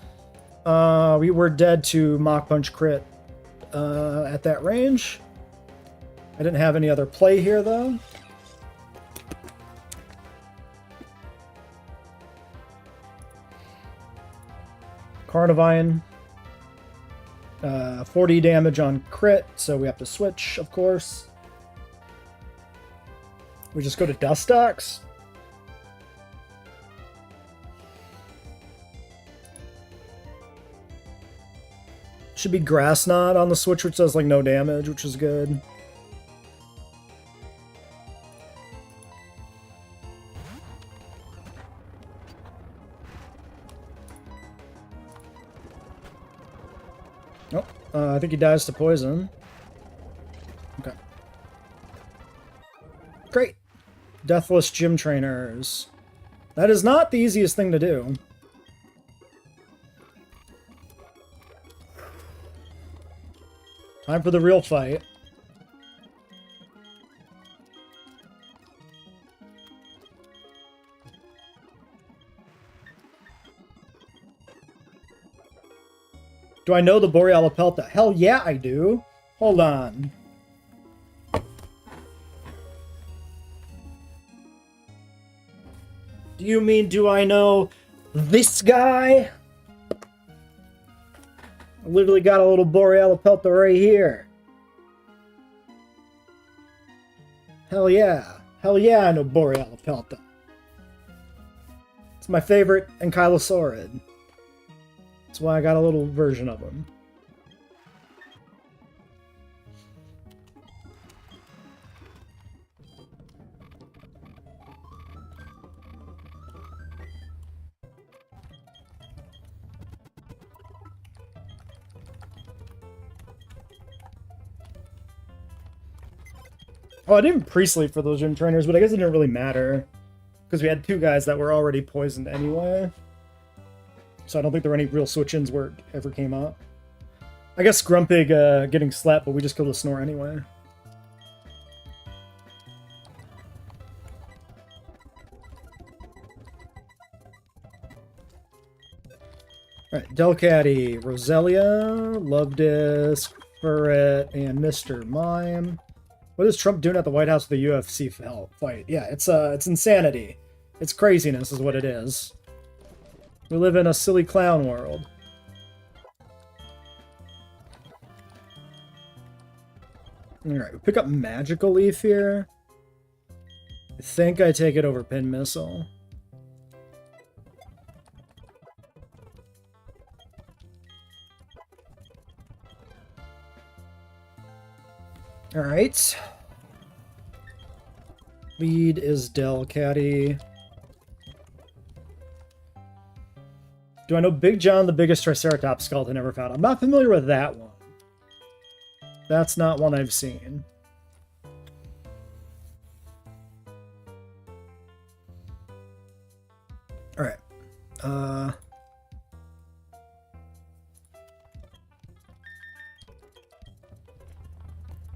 We were dead to mock punch crit at that range. I didn't have any other play here though. Carnivine. 40 damage on crit, so we have to switch, of course. We just go to Dustox. Should be Grass Knot on the switch, which does like no damage, which is good. I think he dies to poison. Okay. Great. Deathless Gym Trainers. That is not the easiest thing to do. Time for the real fight. Do I know the Borealopelta? Hell yeah, I do. Hold on. Do you mean, do I know this guy? I literally got a little Borealopelta right here. Hell yeah. Hell yeah, I know Borealopelta. It's my favorite Ankylosaurid. That's why I got a little version of him. Oh, I didn't pre-sleep for those gym trainers, but I guess it didn't really matter. Because we had two guys that were already poisoned anyway. So I don't think there were any real switch-ins where it ever came up. I guess Grumpig getting slapped, but we just killed a Snore anyway. Alright, Delcatty, Roselia, Luvdisc, Furret, and Mr. Mime. What is Trump doing at the White House with the UFC fight? Yeah, it's insanity. It's craziness is what it is. We live in a silly clown world. Alright, we pick up Magical Leaf here. I think I take it over Pin Missile. Alright. Lead is Delcatty. Do I know Big John, the biggest Triceratops skeleton ever found? I'm not familiar with that one. That's not one I've seen. Alright. I'm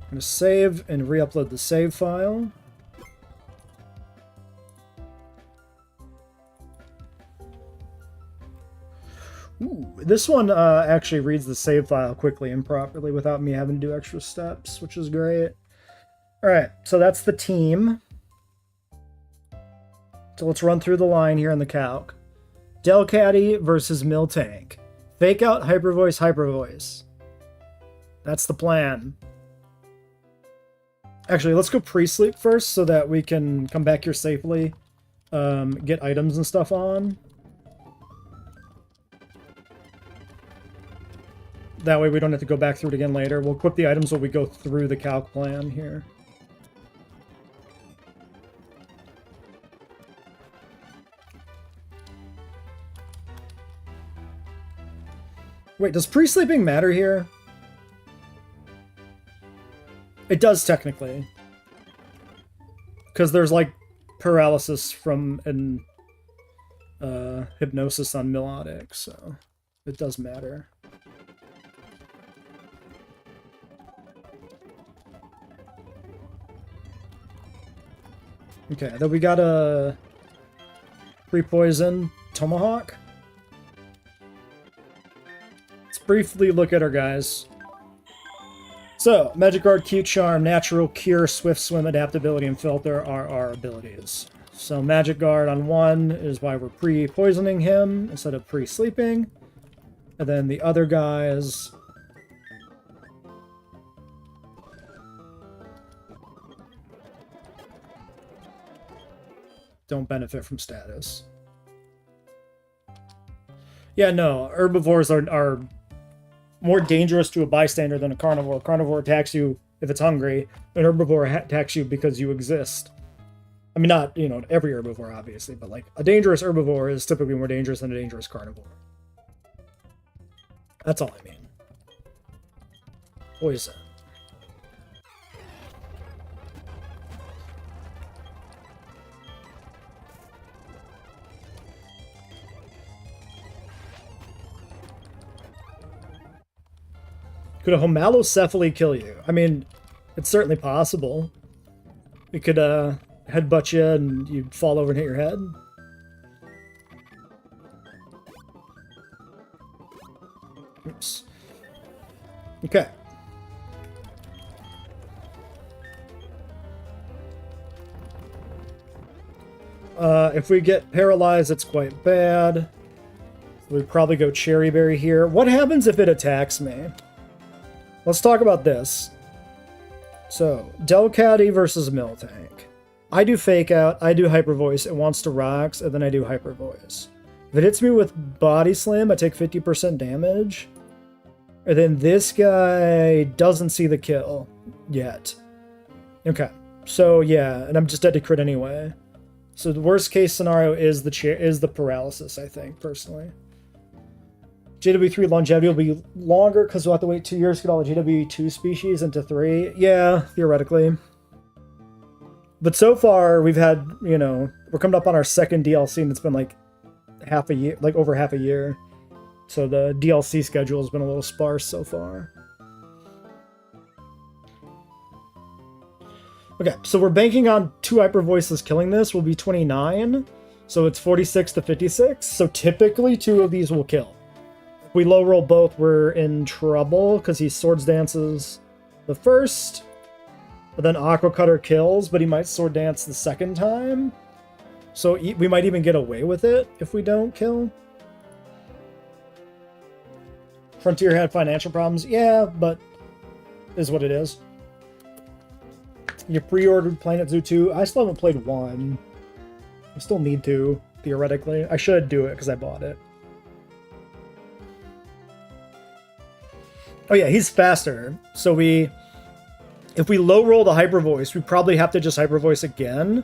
going to save and re-upload the save file. Ooh, this one actually reads the save file quickly and properly without me having to do extra steps, which is great. Alright, so that's the team. So let's run through the line here in the calc. Delcatty versus Miltank. Fake out, Hyper Voice. That's the plan. Actually, let's go pre-sleep first so that we can come back here safely. Get items and stuff on. That way we don't have to go back through it again later. We'll equip the items while we go through the calc plan here. Wait, does pre-sleeping matter here? It does technically. Because there's like paralysis from an hypnosis on melodic, so it does matter. Okay, then we got a pre-poison tomahawk. Let's briefly look at our guys. So, Magic Guard, Cute Charm, Natural, Cure, Swift Swim, Adaptability, and Filter are our abilities. So Magic Guard on 1 is why we're pre-poisoning him instead of pre-sleeping. And then the other guys... don't benefit from status. Yeah, no, herbivores are more dangerous to a bystander than a carnivore. Carnivore attacks you if it's hungry. An herbivore attacks you because you exist. I mean, not, you know, every herbivore, obviously, but like a dangerous herbivore is typically more dangerous than a dangerous carnivore. That's all I mean. Poison. Could a homalocephaly kill you? I mean, it's certainly possible. It could headbutt you and you'd fall over and hit your head. Oops. Okay. If we get paralyzed, it's quite bad. We'd probably go Cherry Berry here. What happens if it attacks me? Let's talk about this. So, Delcatty versus Miltank. I do Fake Out, I do Hyper Voice, it wants to rocks, and then I do Hyper Voice. If it hits me with Body Slam, I take 50% damage. And then this guy doesn't see the kill yet. Okay, so yeah, and I'm just dead to crit anyway. So the worst case scenario is the paralysis, I think, personally. JW3 longevity will be longer because we'll have to wait 2 years to get all the JW2 species into 3. Yeah, theoretically. But so far, we've had, you know, we're coming up on our second DLC and it's been like half a year, like over half a year. So the DLC schedule has been a little sparse so far. Okay, so we're banking on 2 Hyper Voices killing this. Will be 29. So it's 46 to 56. So typically 2 of these will kill. We low roll both, we're in trouble because he Swords Dances the first, but then Aqua Cutter kills, but he might Sword Dance the second time. So we might even get away with it if we don't kill. Frontier had financial problems. Yeah, but is what it is. You pre-ordered Planet Zoo 2. I still haven't played 1. I still need to, theoretically. I should do it because I bought it. Oh yeah, he's faster. So if we low roll the Hyper Voice, we probably have to just Hyper Voice again.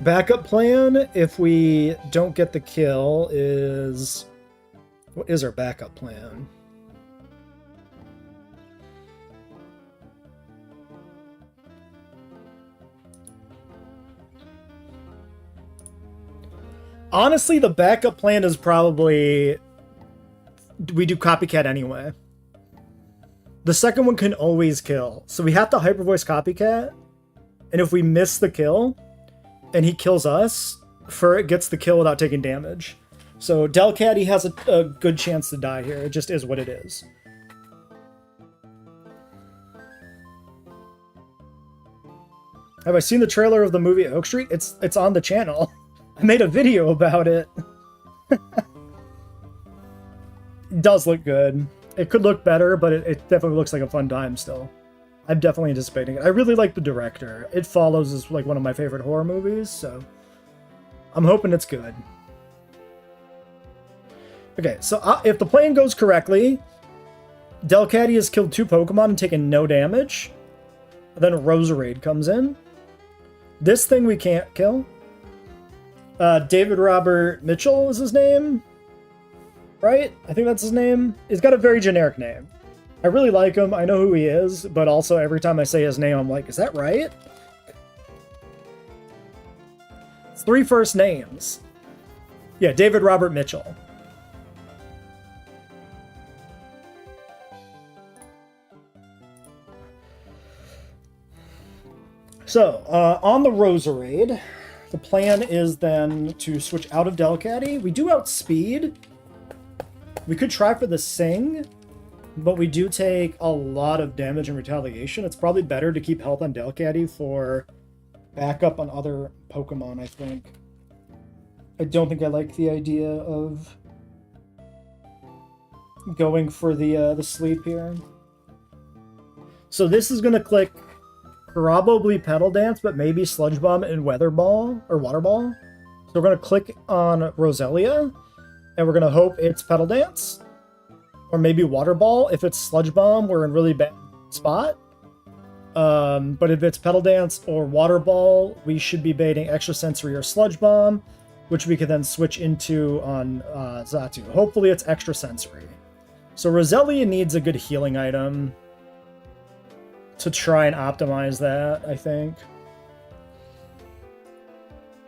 Backup plan, if we don't get the kill, is... what is our backup plan? Honestly, the backup plan is probably... we do Copycat anyway. The second one can always kill. So we have to Hyper Voice Copycat. And if we miss the kill, and he kills us, Furret gets the kill without taking damage. So Delcatty has a good chance to die here. It just is what it is. Have I seen the trailer of the movie Oak Street? It's on the channel. I made a video about it. It does look good. It could look better, but it definitely looks like a fun time still. I'm definitely anticipating it. I really like the director. It Follows is like one of my favorite horror movies, so I'm hoping it's good. Okay, so if the plan goes correctly, Delcatty has killed 2 Pokemon and taken no damage. Then Roserade comes in. This thing we can't kill. David Robert Mitchell is his name. Right? I think that's his name. He's got a very generic name. I really like him. I know who he is, but also every time I say his name, I'm like, is that right? It's 3 first names. Yeah, David Robert Mitchell. So, on the Roserade, the plan is then to switch out of Delcatty. We do outspeed. We could try for the Sing, but we do take a lot of damage and retaliation. It's probably better to keep health on Delcatty for backup on other Pokemon, I think. I don't think I like the idea of going for the sleep here. So this is going to click probably Petal Dance, but maybe Sludge Bomb and Weather Ball, or Water Ball. So we're going to click on Roselia, and we're going to hope it's Petal Dance, or maybe Water Ball. If it's Sludge Bomb, we're in really bad spot. But if it's Petal Dance or Water Ball, we should be baiting Extra Sensory or Sludge Bomb, which we could then switch into on Xatu. Hopefully it's Extra Sensory. So Roselia needs a good healing item to try and optimize that, I think.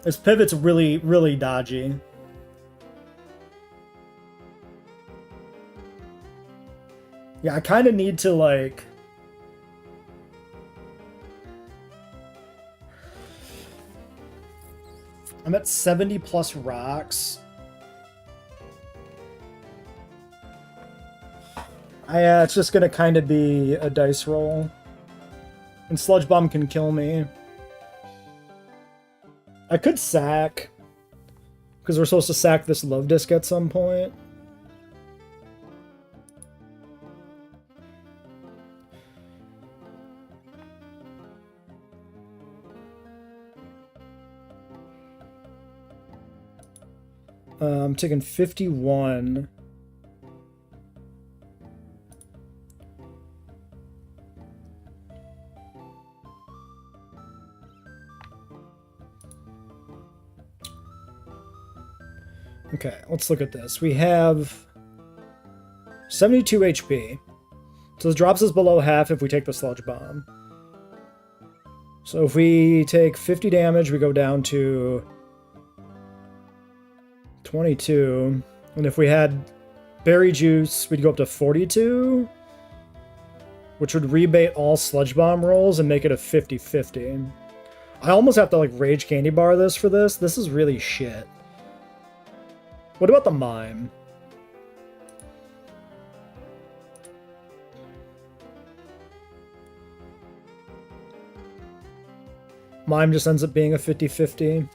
This pivot's really, really dodgy. Yeah, I kind of need to, like... I'm at 70 plus rocks. It's just gonna kind of be a dice roll. And Sludge Bomb can kill me. I could sack, because we're supposed to sack this Love Disc at some point. I'm taking 51. Okay, let's look at this. We have 72 HP. So this drops us below half if we take the Sludge Bomb. So if we take 50 damage, we go down to 22. And if we had Berry Juice, we'd go up to 42. Which would rebate all Sludge Bomb rolls and make it a 50-50. I almost have to, like, Rage Candy Bar this for this. This is really shit. What about the Mime? Mime just ends up being a 50-50.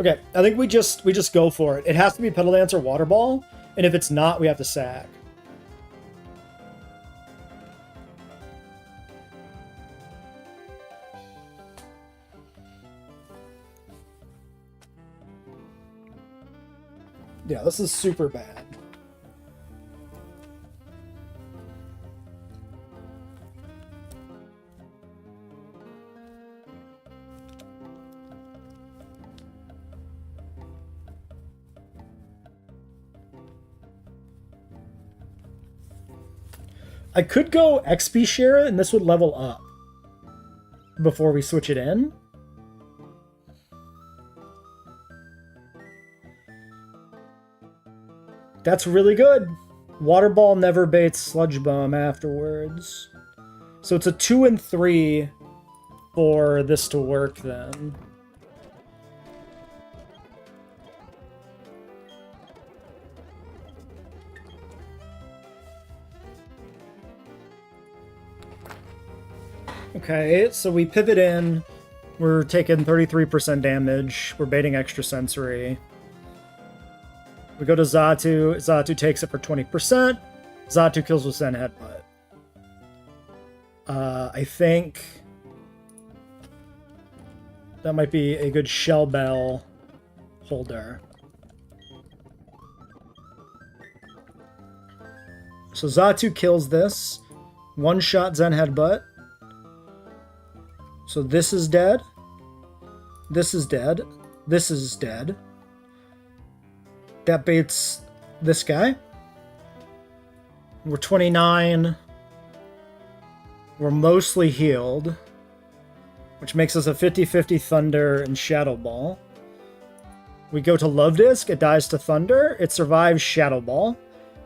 Okay, I think we just go for it. It has to be Petal Dance or Water Ball, and if it's not, we have to sack. Yeah, this is super bad. I could go XP Share it, and this would level up before we switch it in. That's really good. Water Ball never baits Sludge Bomb afterwards. So it's a 2 and 3 for this to work then. Okay, so we pivot in. We're taking 33% damage. We're baiting Extra Sensory. We go to Xatu. Xatu takes it for 20%. Xatu kills with Zen Headbutt. I think that might be a good Shell Bell holder. So Xatu kills this. One-shot Zen Headbutt. So this is dead. This is dead. This is dead. That baits this guy. We're 29. We're mostly healed, which makes us a 50-50 Thunder and Shadow Ball. We go to Love Disc. It dies to Thunder. It survives Shadow Ball.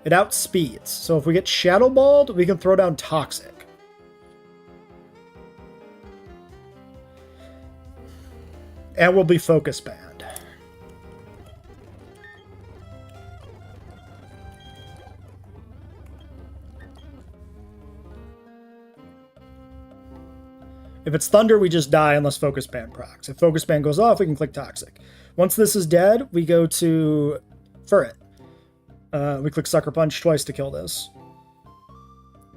It outspeeds. So if we get Shadow Balled, we can throw down Toxic. And we'll be Focus Banned. If it's Thunder, we just die unless Focus Band procs. If Focus Band goes off, we can click Toxic. Once this is dead, we go to Furret. We click Sucker Punch twice to kill this.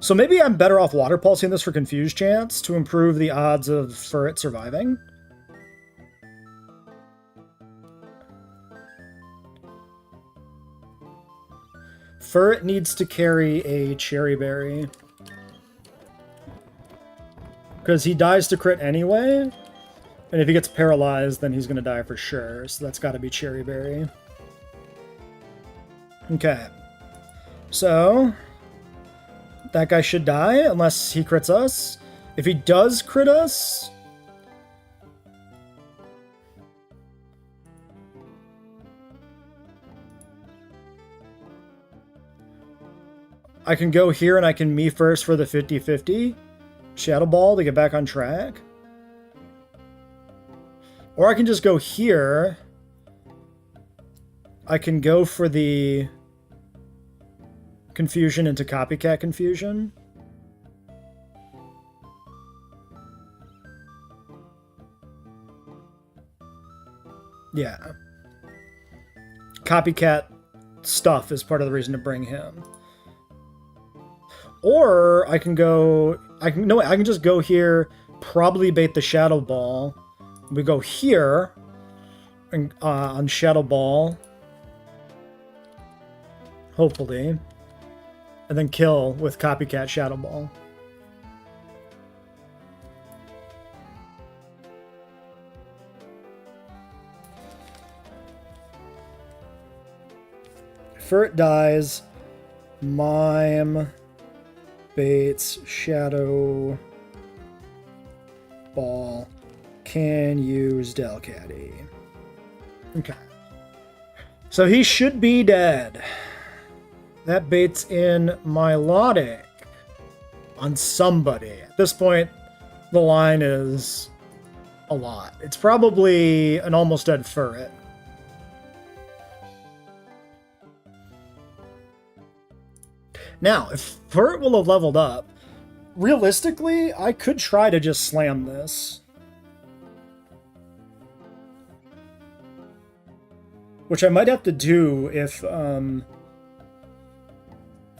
So maybe I'm better off Water Pulsing this for Confuse Chance to improve the odds of Furret surviving. Furret needs to carry a Cherry Berry. Because he dies to crit anyway. And if he gets paralyzed, then he's going to die for sure. So that's got to be Cherry Berry. Okay. So that guy should die unless he crits us. If he does crit us... I can go here and I can me first for the 50-50. Shadow Ball to get back on track. Or I can just go here. I can go for the Confusion into Copycat Confusion. Yeah. Copycat stuff is part of the reason to bring him. Or I can go... I can just go here, probably bait the Shadow Ball. We go here and, on Shadow Ball. Hopefully. And then kill with Copycat Shadow Ball. Furret dies. Mime... baits, Shadow Ball, can use Delcatty. Okay. So he should be dead. That baits in Milotic on somebody. At this point, the line is a lot. It's probably an almost dead Furret. Now, if Furret will have leveled up, realistically, I could try to just slam this. Which I might have to do if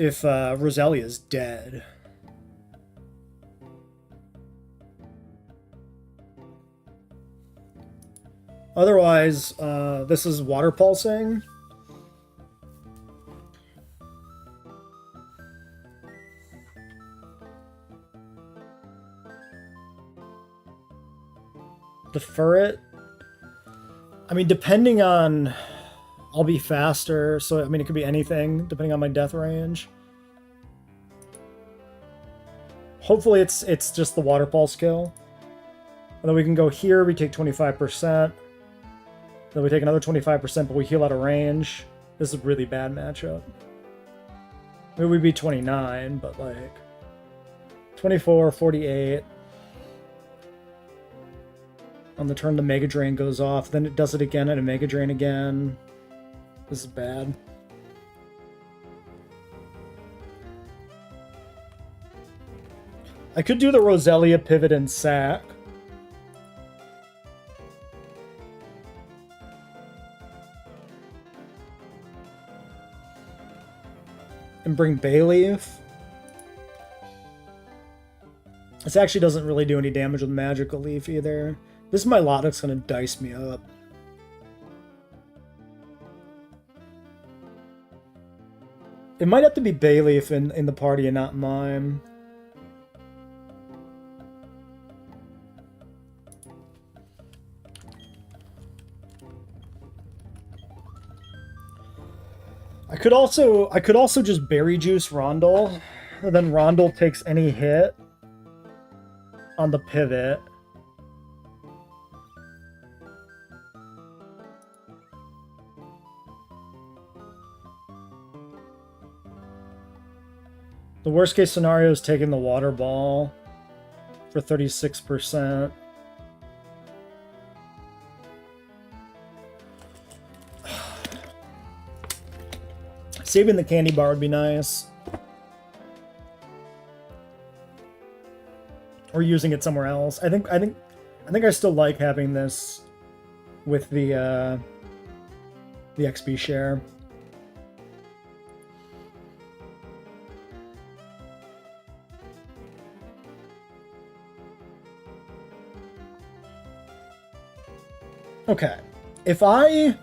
Roselia's dead. Otherwise, this is Water Pulsing. The Furret, I mean, depending on, I'll be faster, so I mean, it could be anything, depending on my death range. Hopefully it's just the Water Pulse kill. And then we can go here, we take 25%. Then we take another 25%, but we heal out of range. This is a really bad matchup. Maybe we'd be 29, but like 24, 48. On the turn, the Mega Drain goes off. Then it does it again and a Mega Drain again. This is bad. I could do the Roselia pivot and sack. And bring Bayleaf. This actually doesn't really do any damage with Magical Leaf either. This Milotic's gonna dice me up. It might have to be Bayleaf in the party and not Mime. I could also just Berry Juice Rondel, and then Rondel takes any hit on the pivot. The worst case scenario is taking the water ball for 36%. Saving the candy bar would be nice. Or using it somewhere else. I think I still like having this with the XP share. Okay. If I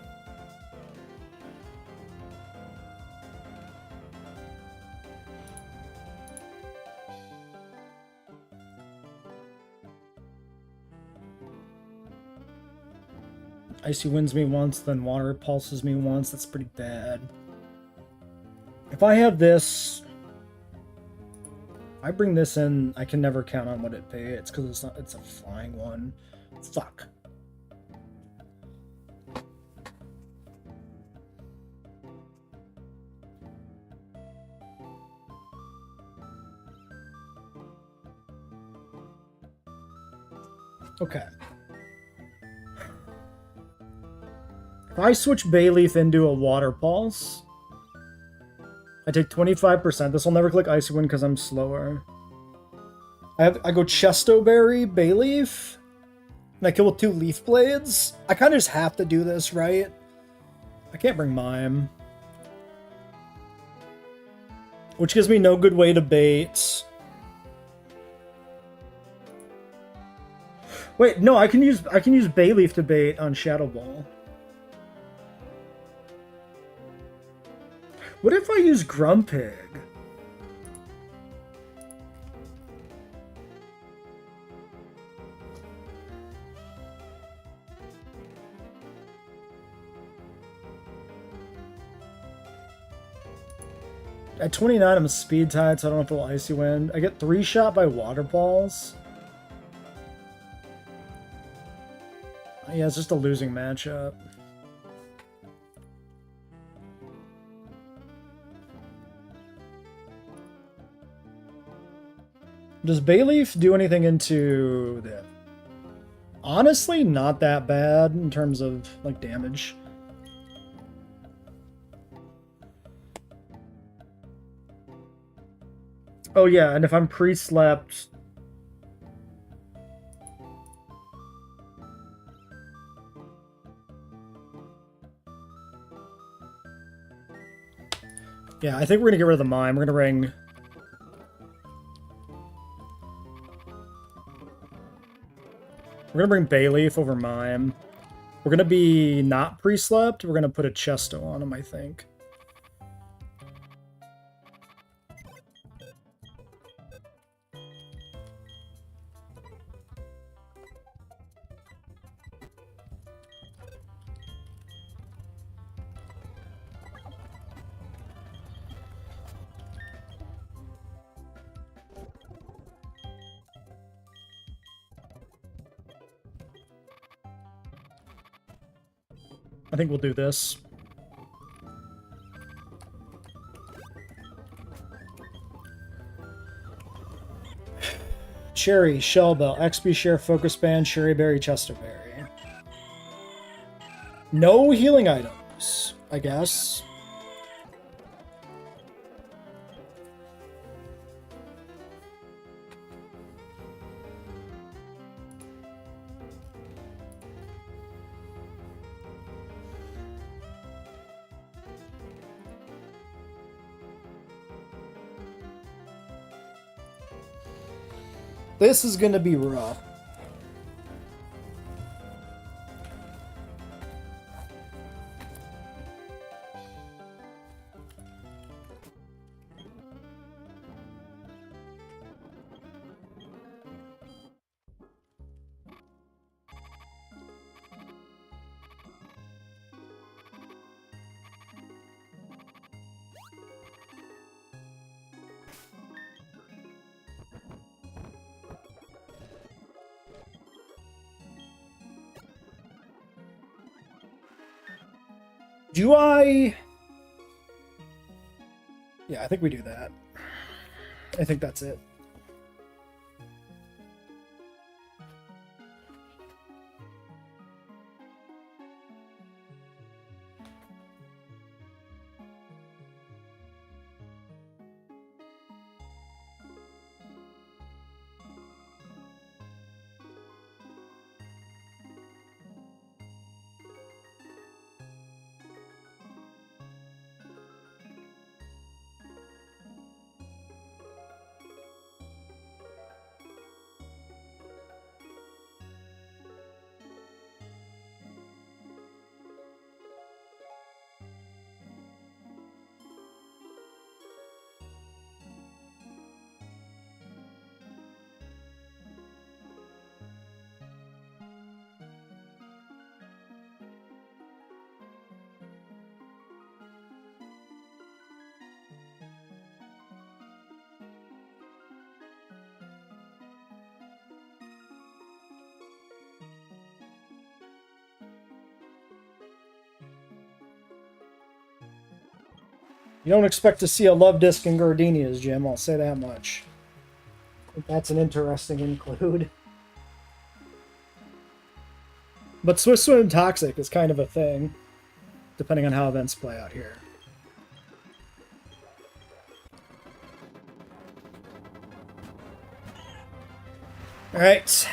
Icy Winds me once, then Water Pulses me once, that's pretty bad. If I have this, I bring this in, I can never count on what it pays because it's a flying one. Fuck. Okay. If I switch Bayleaf into a Water Pulse, I take 25%. This will never click Icy Wind because I'm slower. I go Chesto Berry, Bayleaf, and I kill with 2 Leaf Blades. I kind of just have to do this, right? I can't bring Mime. Which gives me no good way to bait. Wait, no, I can use Bayleaf to bait on Shadow Ball. What if I use Grumpig? At 29, I'm a speed tide, so I don't have to Icy Wind. I get 3 shot by Water Balls. Yeah, it's just a losing matchup. Does Bayleaf do anything into the... Honestly, not that bad in terms of, like, damage. Oh yeah, and if I'm pre-slept... Yeah, I think we're gonna get rid of the Mime. We're gonna ring... We're gonna bring Bayleaf over Mime. We're gonna be not pre-slept. We're gonna put a Chesto on him, I think. I think we'll do this. Cherry, Shell Bell, XP Share, Focus Band, Cherry Berry, Chester Berry. No healing items, I guess. This is gonna be rough. Do I... Yeah, I think we do that. I think that's it. You don't expect to see a love disc in Gardenia's gym, I'll say that much. That's an interesting include. But Swiss Swim Toxic is kind of a thing, depending on how events play out here. Alright.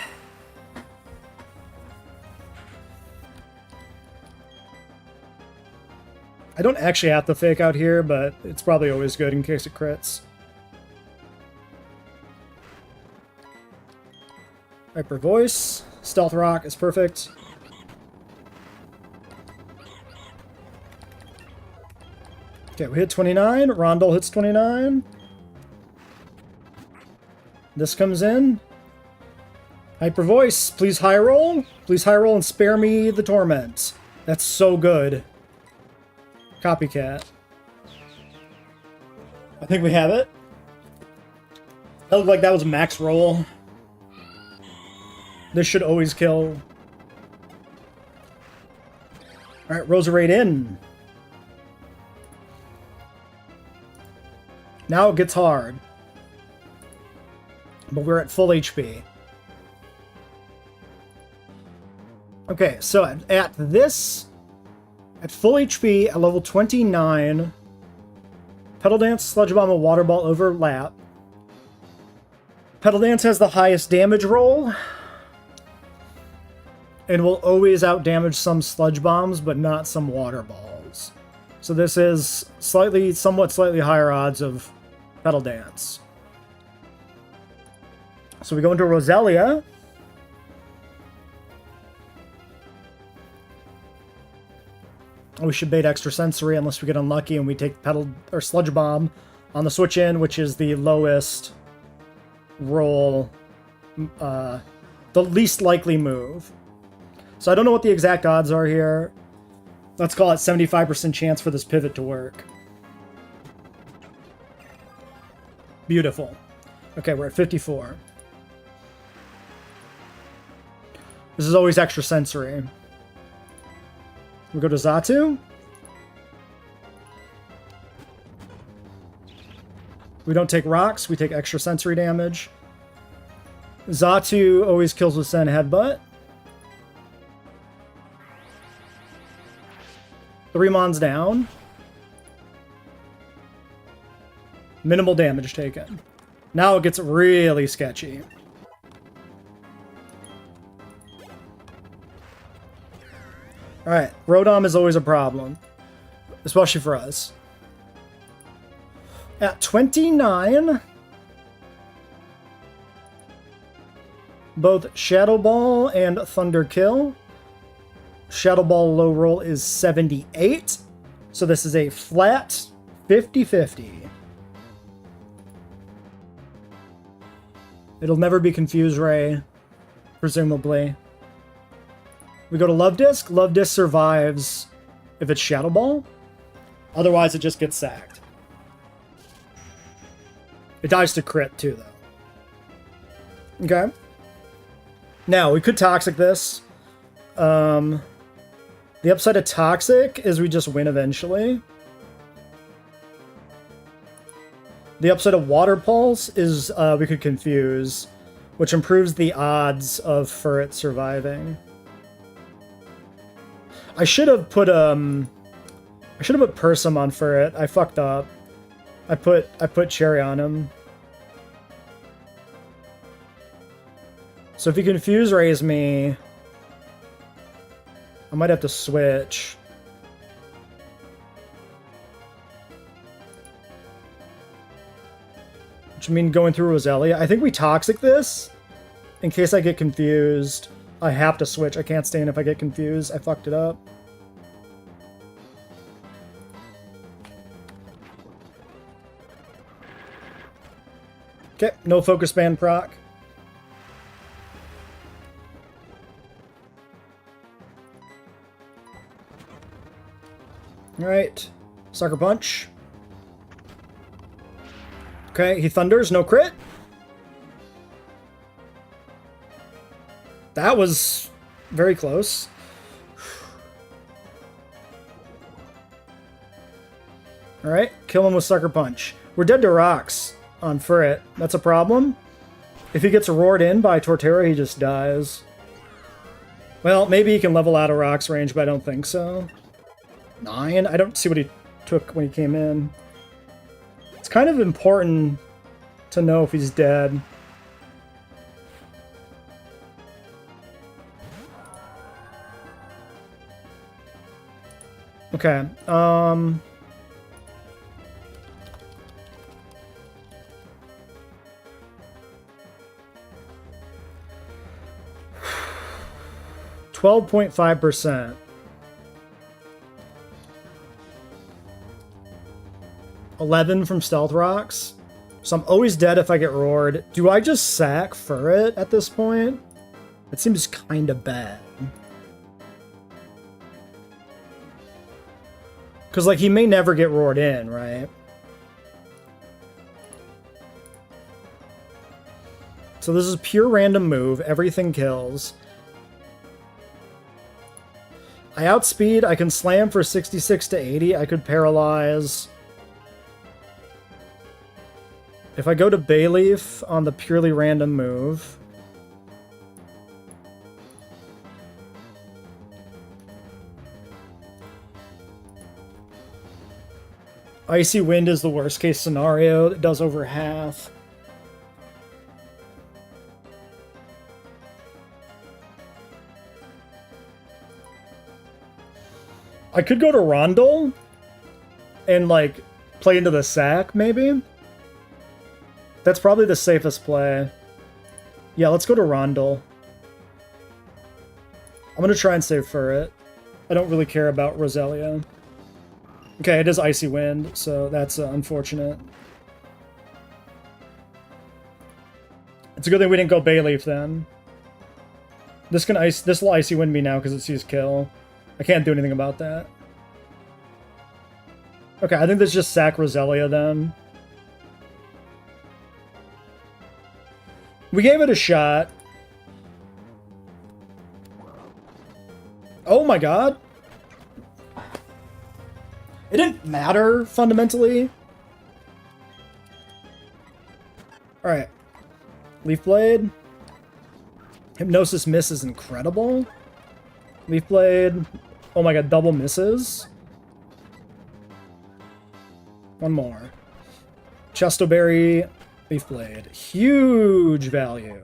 I don't actually have to fake out here, but it's probably always good in case it crits. Hyper Voice. Stealth Rock is perfect. Okay, we hit 29. Rondel hits 29. This comes in. Hyper Voice, please high roll. Please high roll and spare me the torment. That's so good. Copycat. I think we have it. That looked like that was a max roll. This should always kill. Alright, Roserade in. Now it gets hard. But we're at full HP. Okay, so at full HP, at level 29, Pedal Dance, Sludge Bomb, and Water Ball overlap. Pedal Dance has the highest damage roll, and will always outdamage some Sludge Bombs, but not some Water Balls. So this is somewhat slightly higher odds of Pedal Dance. So we go into Roselia. We should bait Extrasensory unless we get unlucky and we take Pedal or Sludge Bomb on the switch in, which is the lowest roll, the least likely move. So I don't know what the exact odds are here. Let's call it 75% chance for this pivot to work. Beautiful. Okay, we're at 54. This is always Extrasensory. We go to Xatu. We don't take rocks, we take Extrasensory damage. Xatu always kills with Zen Headbutt. 3 Mons down. Minimal damage taken. Now it gets really sketchy. Alright, Rotom is always a problem. Especially for us. At 29, both Shadow Ball and Thunder Kill. Shadow Ball low roll is 78. So this is a flat 50-50. It'll never be Confuse Ray, presumably. We go to Love Disc. Love Disc survives if it's Shadow Ball. Otherwise, it just gets sacked. It dies to crit, too, though. Okay. Now, we could Toxic this. The upside of Toxic is we just win eventually. The upside of Water Pulse is we could confuse, which improves the odds of Furret surviving. I should have put Persum on Furret. I fucked up. I put Cherry on him. So if you confuse raise me, I might have to switch. Which means going through Roselia. I think we Toxic this. In case I get confused, I have to switch. I can't stand if I get confused. I fucked it up. Okay, no Focus Band proc. Alright. Sucker Punch. Okay, he Thunders, no crit. That was very close. Alright, kill him with Sucker Punch. We're dead to rocks on Furret. That's a problem. If he gets roared in by Torterra, he just dies. Well, maybe he can level out of rocks range, but I don't think so. 9? I don't see what he took when he came in. It's kind of important to know if he's dead. Okay, 12.5%. 11 from Stealth Rocks. So I'm always dead if I get roared. Do I just sack Furret at this point? It seems kind of bad. Because, like, he may never get roared in, right? So this is pure random move. Everything kills. I outspeed. I can slam for 66 to 80. I could paralyze. If I go to Bayleaf on the purely random move... Icy Wind is the worst case scenario. It does over half. I could go to Rondel and, like, play into the sack, maybe? That's probably the safest play. Yeah, let's go to Rondel. I'm gonna try and save Furret. I don't really care about Roselia. Okay, it is Icy Wind, so that's unfortunate. It's a good thing we didn't go Bayleaf then. This will Icy Wind me now because it sees kill. I can't do anything about that. Okay, I think this is just sack Roselia then. We gave it a shot. Oh my god. It didn't matter, fundamentally. Alright. Leaf Blade. Hypnosis Miss is incredible. Leaf Blade. Oh my god, double misses. One more. Chestoberry. Leaf Blade. Huge value.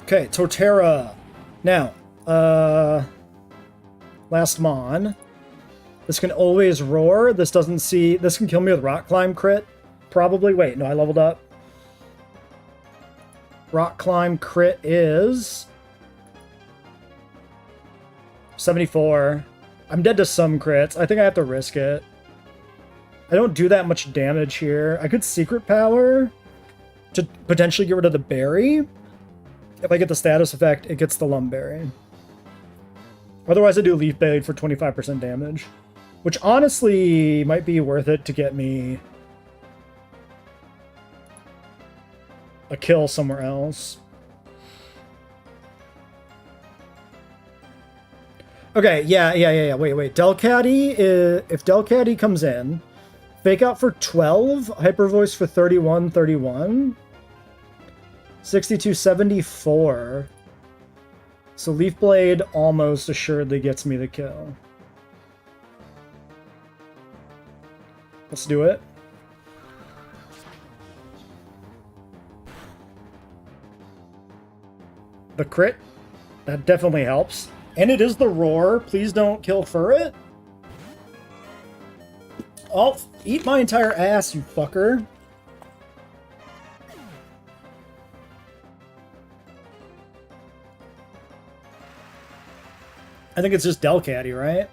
Okay, Torterra. Now, last Mon. This can always roar. This doesn't see... This can kill me with Rock Climb crit. Probably. Wait, no, I leveled up. Rock Climb crit is... 74. I'm dead to some crits. I think I have to risk it. I don't do that much damage here. I could Secret Power to potentially get rid of the berry. If I get the status effect, it gets the Lumberry. Otherwise, I do Leaf Blade for 25% damage. Which honestly might be worth it to get me a kill somewhere else. Okay, yeah. Wait. Delcatty, if Delcatty comes in, Fake Out for 12, Hyper Voice for 31, 31. 62, 74. So Leaf Blade almost assuredly gets me the kill. Let's do it. The crit, that definitely helps. And it is the roar. Please don't kill Furret. Oh, eat my entire ass, you fucker. I think it's just Delcatty, right?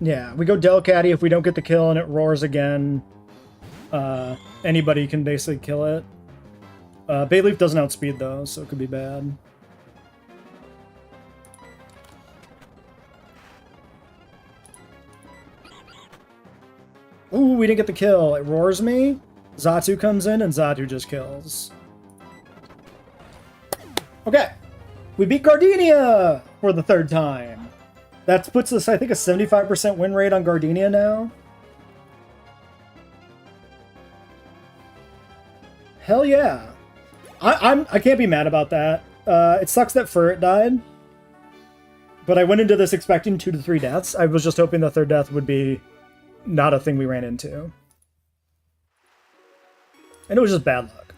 Yeah, we go Delcatty. If we don't get the kill and it roars again, anybody can basically kill it. Bayleaf doesn't outspeed though, so it could be bad. Ooh, we didn't get the kill. It roars me. Xatu comes in and Xatu just kills. Okay. We beat Gardenia for the third time. That puts us, I think, a 75% win rate on Gardenia now. Hell yeah. I can't be mad about that. It sucks that Furret died. But I went into this expecting 2 to 3 deaths. I was just hoping the third death would be not a thing we ran into. And it was just bad luck.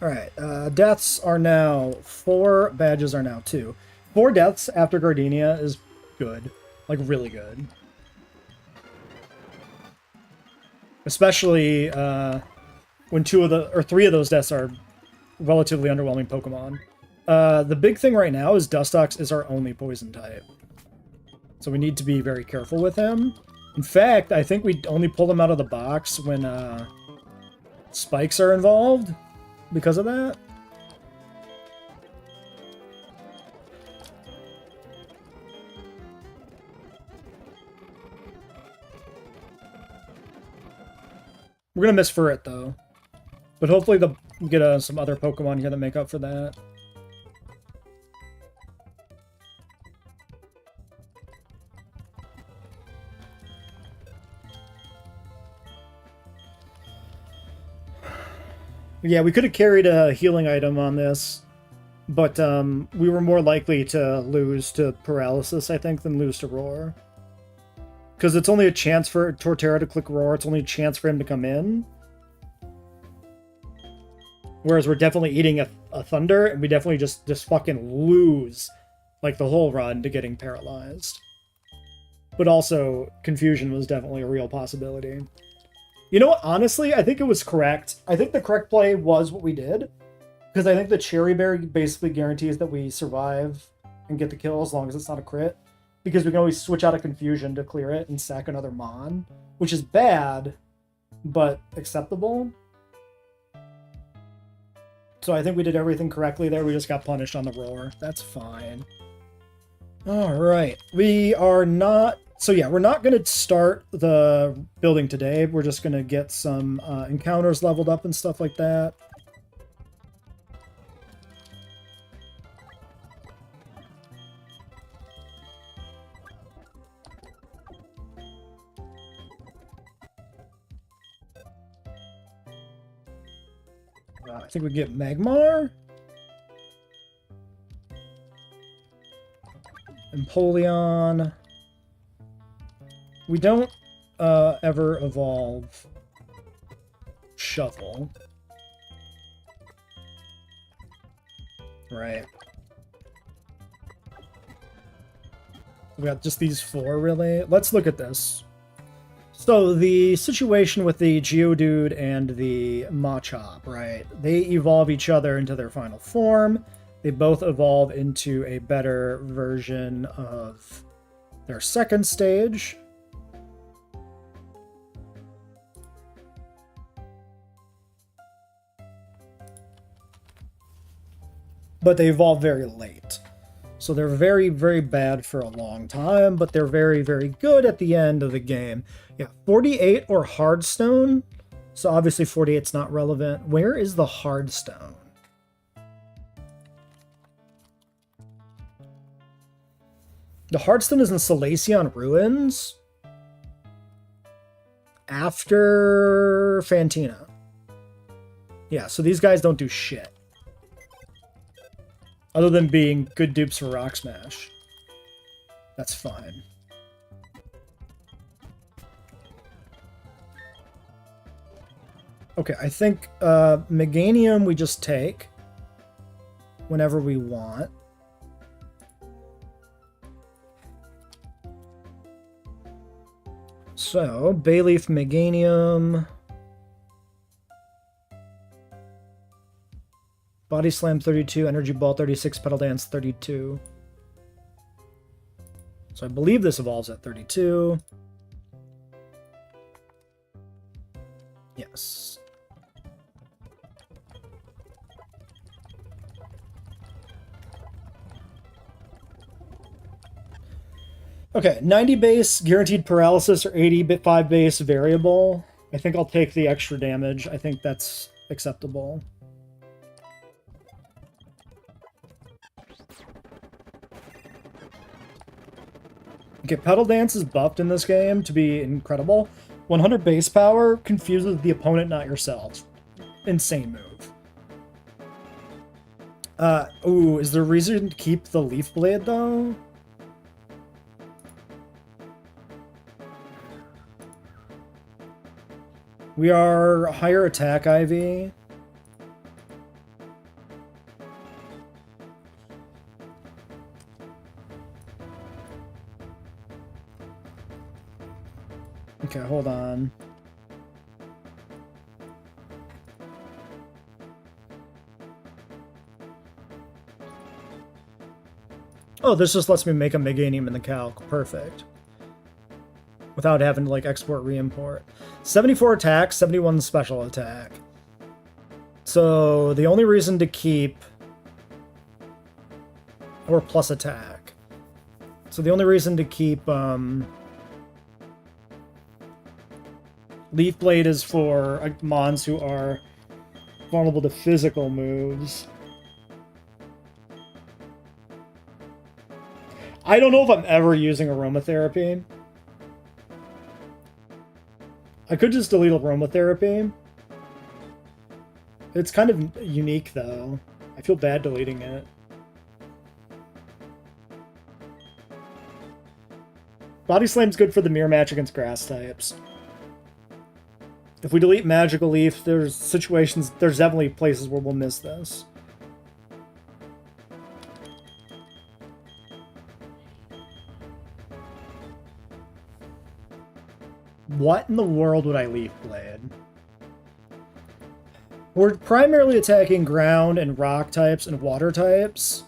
Alright, deaths are now 4, badges are now 2. 4 deaths after Gardenia is good. Like, really good. Especially, when 3 of those deaths are relatively underwhelming Pokemon. The big thing right now is Dustox is our only poison type. So we need to be very careful with him. In fact, I think we only pull him out of the box when spikes are involved because of that. We're gonna miss Furret though. But hopefully they'll get some other Pokemon here that make up for that. Yeah, we could have carried a healing item on this, but we were more likely to lose to Paralysis, I think, than lose to Roar. Because it's only a chance for Torterra to click Roar, it's only a chance for him to come in. Whereas we're definitely eating a Thunder, and we definitely just fucking lose, like, the whole run to getting paralyzed. But also, Confusion was definitely a real possibility. You know what? Honestly, I think it was correct. I think the correct play was what we did. Because I think the Cherry Berry basically guarantees that we survive and get the kill as long as it's not a crit. Because we can always switch out of Confusion to clear it and sack another Mon. Which is bad, but acceptable. So I think we did everything correctly there. We just got punished on the Roar. That's fine. Alright. We are not... So yeah, we're not going to start the building today. We're just going to get some encounters leveled up and stuff like that. I think we get Magmar. Empoleon. We don't ever evolve Shuffle. Right. We got just these 4, really. Let's look at this. So, the situation with the Geodude and the Machop, right? They evolve each other into their final form. They both evolve into a better version of their second stage. But they evolve very late. So So they're very, very bad for a long time, but they're very, very good at the end of the game. Yeah, 48 or Hardstone. So obviously 48's not relevant. Where is the Hardstone? The Hardstone is in Salacion Ruins after Fantina. Yeah, so these guys don't do shit. Other than being good dupes for Rock Smash. That's fine. Okay, I think Meganium we just take whenever we want. So, Bayleaf, Meganium... Body Slam 32, Energy Ball 36, Pedal Dance 32. So I believe this evolves at 32. Yes. Okay, 90 base, guaranteed paralysis, or 85 base variable. I think I'll take the extra damage. I think that's acceptable. Okay, Pedal Dance is buffed in this game to be incredible. 100 base power confuses the opponent, not yourself. Insane move. Ooh, is there a reason to keep the Leaf Blade, though? We are higher attack IV. Okay, hold on. Oh, this just lets me make a Meganium in the calc. Perfect. Without having to, like, export, re-import. 74 attack, 71 special attack. So, the only reason to keep... Or plus attack. So, the only reason to keep, Leaf Blade is for mons who are vulnerable to physical moves. I don't know if I'm ever using Aromatherapy. I could just delete Aromatherapy. It's kind of unique, though. I feel bad deleting it. Body Slam's good for the mirror match against grass types. If we delete Magical Leaf, there's situations, there's definitely places where we'll miss this. What in the world would I Leaf Blade? We're primarily attacking ground and rock types and water types.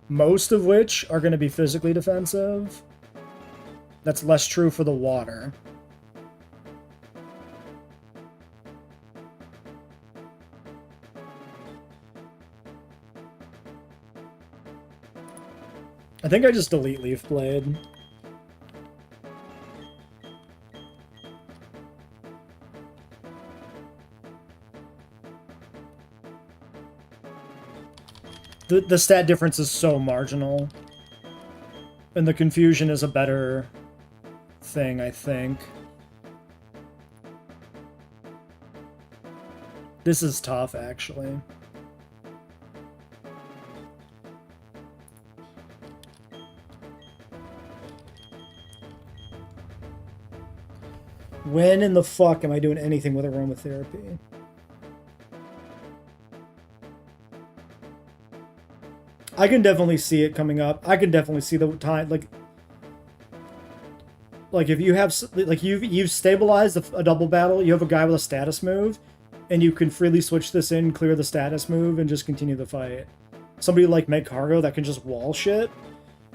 Most of which are going to be physically defensive. That's less true for the water. I think I just delete Leaf Blade. The stat difference is so marginal. And the confusion is a better thing, I think. This is tough, actually. When in the fuck am I doing anything with Aromatherapy? I can definitely see it coming up. I can definitely see the time, like if you have, like you've stabilized a double battle, you have a guy with a status move, and you can freely switch this in, clear the status move, and just continue the fight. Somebody like Meg Cargo that can just wall shit,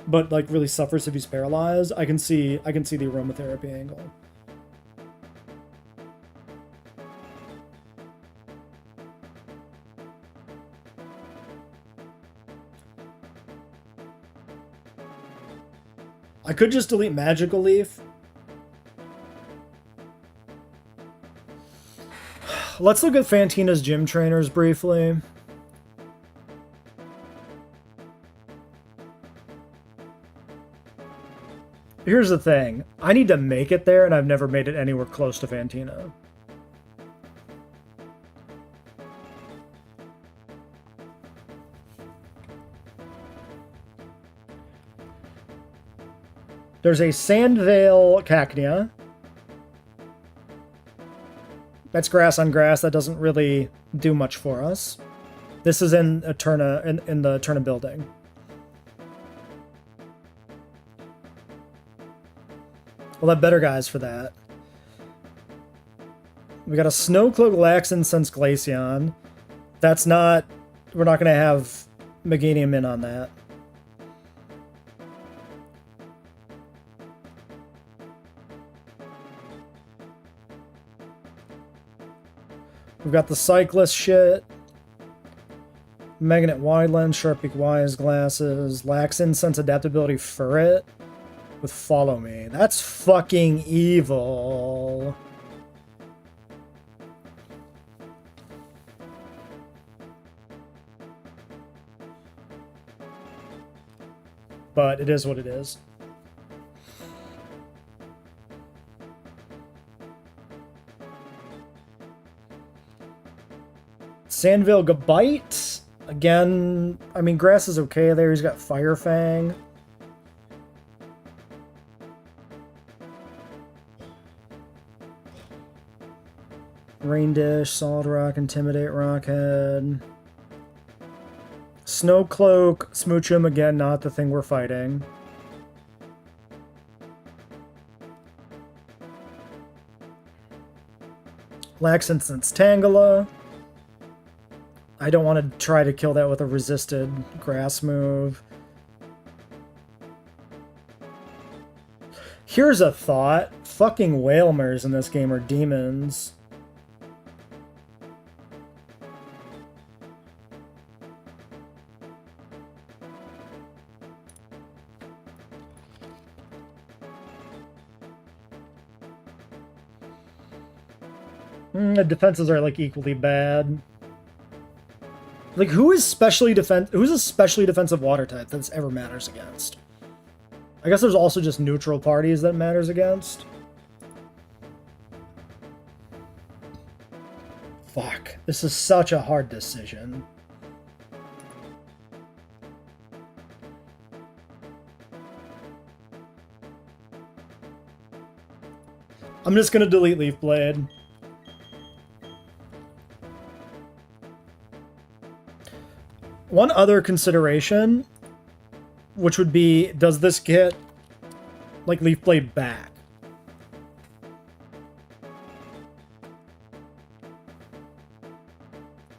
but like really suffers if he's paralyzed. I can see the Aromatherapy angle. I could just delete Magical Leaf. Let's look at Fantina's gym trainers briefly. Here's the thing. I need to make it there, and I've never made it anywhere close to Fantina. There's a Sandvale Cacnea. That's grass on grass. That doesn't really do much for us. This is in Eterna, in the Eterna building. We'll have better guys for that. We got a Snowcloak Laxin since Glaceon. That's not... We're not going to have Meganium in on that. We've got the Cyclist shit. Magnet Wide Lens, Sharpbeak Wise Glasses, Laxin Sense Adaptability Furret with Follow Me. That's fucking evil. But it is what it is. Sandville Gabite. Again, I mean, grass is okay there. He's got Fire Fang. Rain Dish, Solid Rock, Intimidate Rockhead. Snowcloak, Smoochum, again, not the thing we're fighting. Laxin since Tangela. I don't want to try to kill that with a resisted grass move. Here's a thought. Fucking Whalmers in this game are demons. The defenses are like equally bad. Like, who's a specially defensive water type that ever matters against? I guess there's also just neutral parties that matters against. Fuck. This is such a hard decision. I'm just gonna delete Leaf Blade. One other consideration, which would be, does this get, like, Leaf Blade back?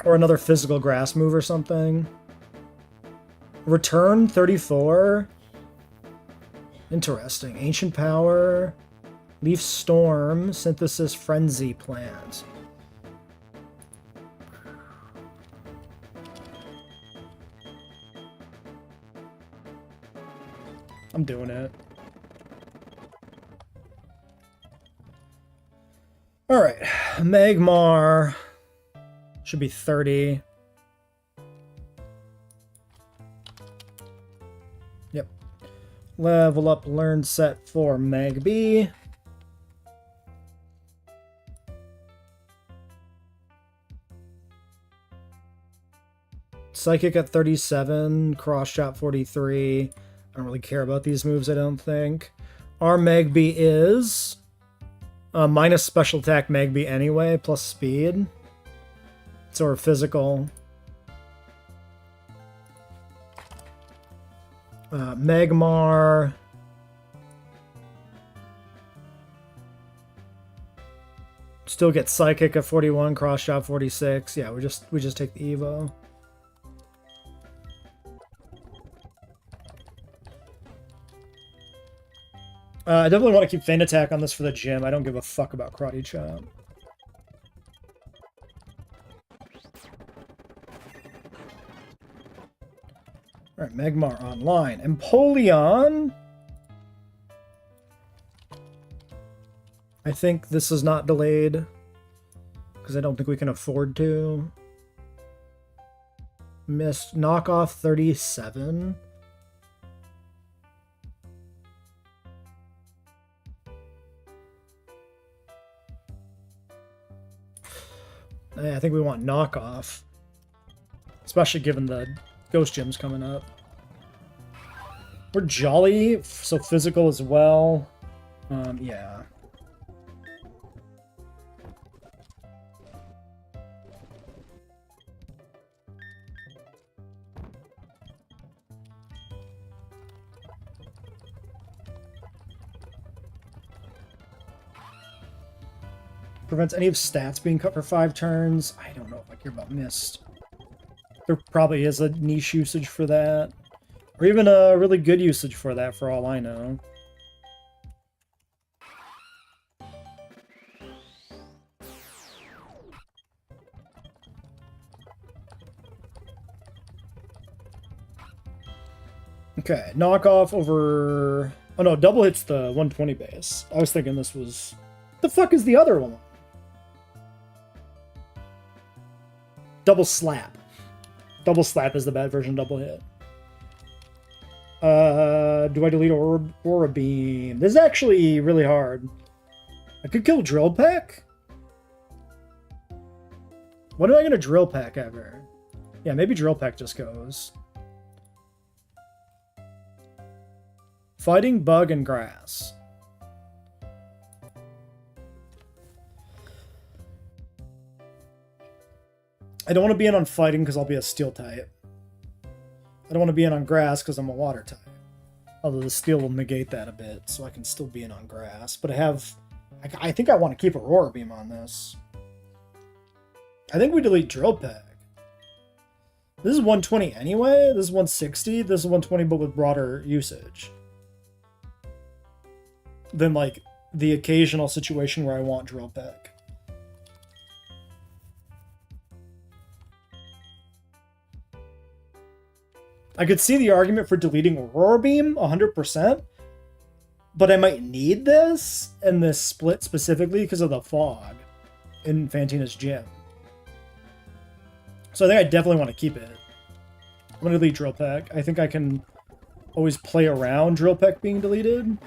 Or another physical grass move or something? Return 34? Interesting. Ancient Power, Leaf Storm, Synthesis Frenzy Plant. I'm doing it. Alright. Magmar should be 30. Yep. Level up learn set for Magby. Psychic at 37, Cross Shot 43. I don't really care about these moves, I don't think. Our Magby is minus special attack Magby anyway, plus speed. So we're physical. Magmar. Still get Psychic at 41, Cross Shot 46. Yeah, we just take the Evo. I definitely want to keep Feint Attack on this for the gym. I don't give a fuck about Karate Chop. Alright, Magmar online. Empoleon? I think this is not delayed, because I don't think we can afford to. Missed knockoff 37. I think we want knockoff. Especially given the ghost gym's coming up. We're jolly, so physical as well. Yeah. Prevents any of stats being cut for 5 turns. I don't know if I care about mist. There probably is a niche usage for that. Or even a really good usage for that, for all I know. Okay, knockoff over... Oh no, double hits the 120 base. I was thinking this was... The fuck is the other one? Double slap. Double slap is the bad version of double hit. Do I delete Aura Beam? This is actually really hard. I could kill Drill Peck? When am I going to Drill Peck ever? Yeah, maybe Drill Peck just goes. Fighting, Bug, and Grass. I don't want to be in on Fighting because I'll be a Steel type. I don't want to be in on Grass because I'm a Water type. Although the Steel will negate that a bit, so I can still be in on Grass. But I think I want to keep Aurora Beam on this. I think we delete Drill Peck. This is 120 anyway. This is 160. This is 120, but with broader usage. Than, like, the occasional situation where I want Drill Peck. I could see the argument for deleting Aurora Beam 100%, but I might need this and this split specifically because of the fog in Fantina's gym. So I think I definitely want to keep it. I'm going to delete Drill Peck. I think I can always play around Drill Peck being deleted.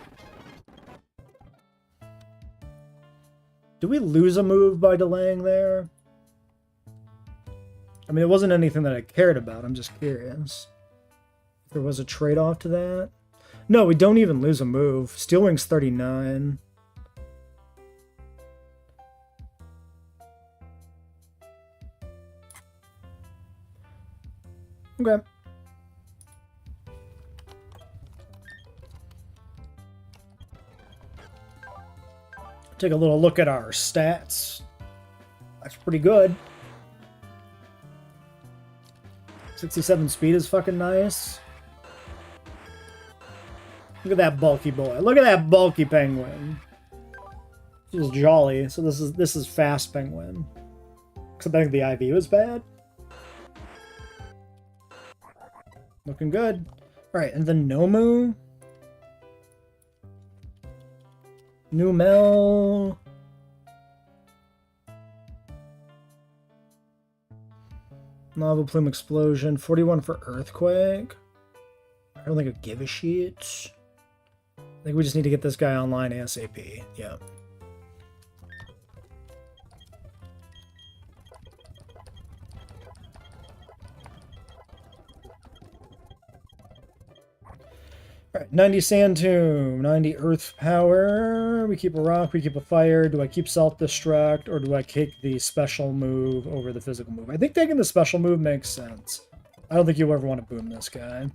Do we lose a move by delaying there? I mean, it wasn't anything that I cared about. I'm just curious. There was a trade-off to that. No, we don't even lose a move. Steel Wing's 39. Okay. Take a little look at our stats. That's pretty good. 67 speed is fucking nice. Look at that bulky boy. Look at that bulky penguin. This is jolly. So this is fast penguin. Except I think the IV was bad. Looking good. Alright, and then Nomu. Numel. Lava Plume Explosion. 41 for Earthquake. I don't think I give a shit. I think we just need to get this guy online ASAP. Yeah. Alright, 90 Sand Tomb, 90 Earth Power. We keep a rock, we keep a fire. Do I keep Self-Destruct, or do I take the special move over the physical move? I think taking the special move makes sense. I don't think you'll ever want to boom this guy.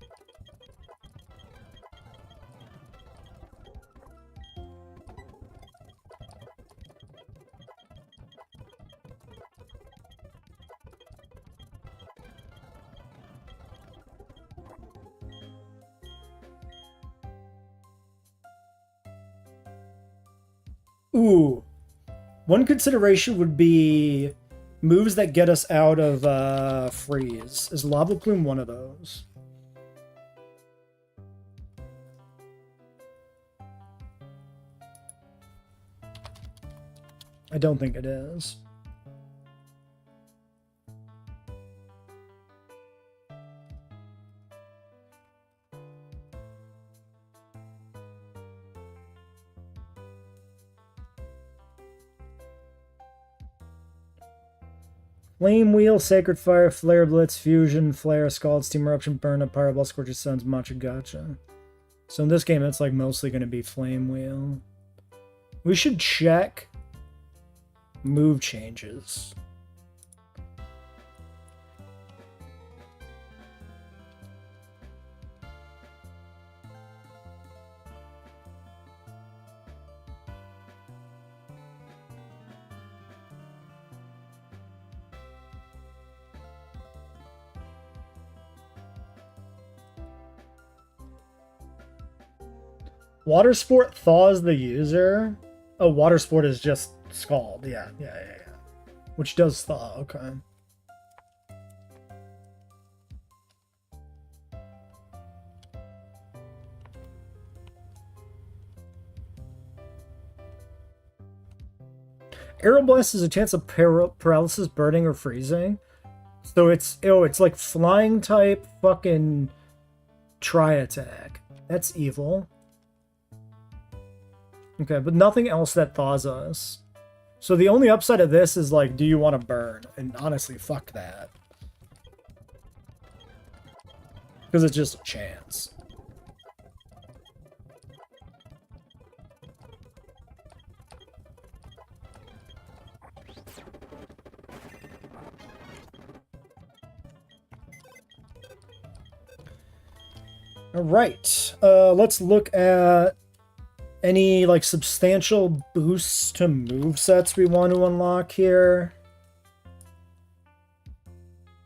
Ooh. One consideration would be moves that get us out of freeze. Is Lava Plume one of those? I don't think it is. Flame Wheel, Sacred Fire, Flare Blitz, Fusion, Flare, Scald, Steam Eruption, Burn Up, Fireball, Scorches Suns, Matcha Gotcha. So in this game, it's like mostly going to be Flame Wheel. We should check move changes. Water Sport thaws the user. Oh, Water Sport is just Scald. Yeah. Which does thaw, okay. Aeroblast is a chance of paralysis, burning, or freezing. So it's like flying type fucking tri-attack. That's evil. Okay, but nothing else that thaws us. So the only upside of this is like, do you want to burn? And honestly, fuck that. Because it's just a chance. Alright, let's look at any like substantial boosts to movesets we want to unlock here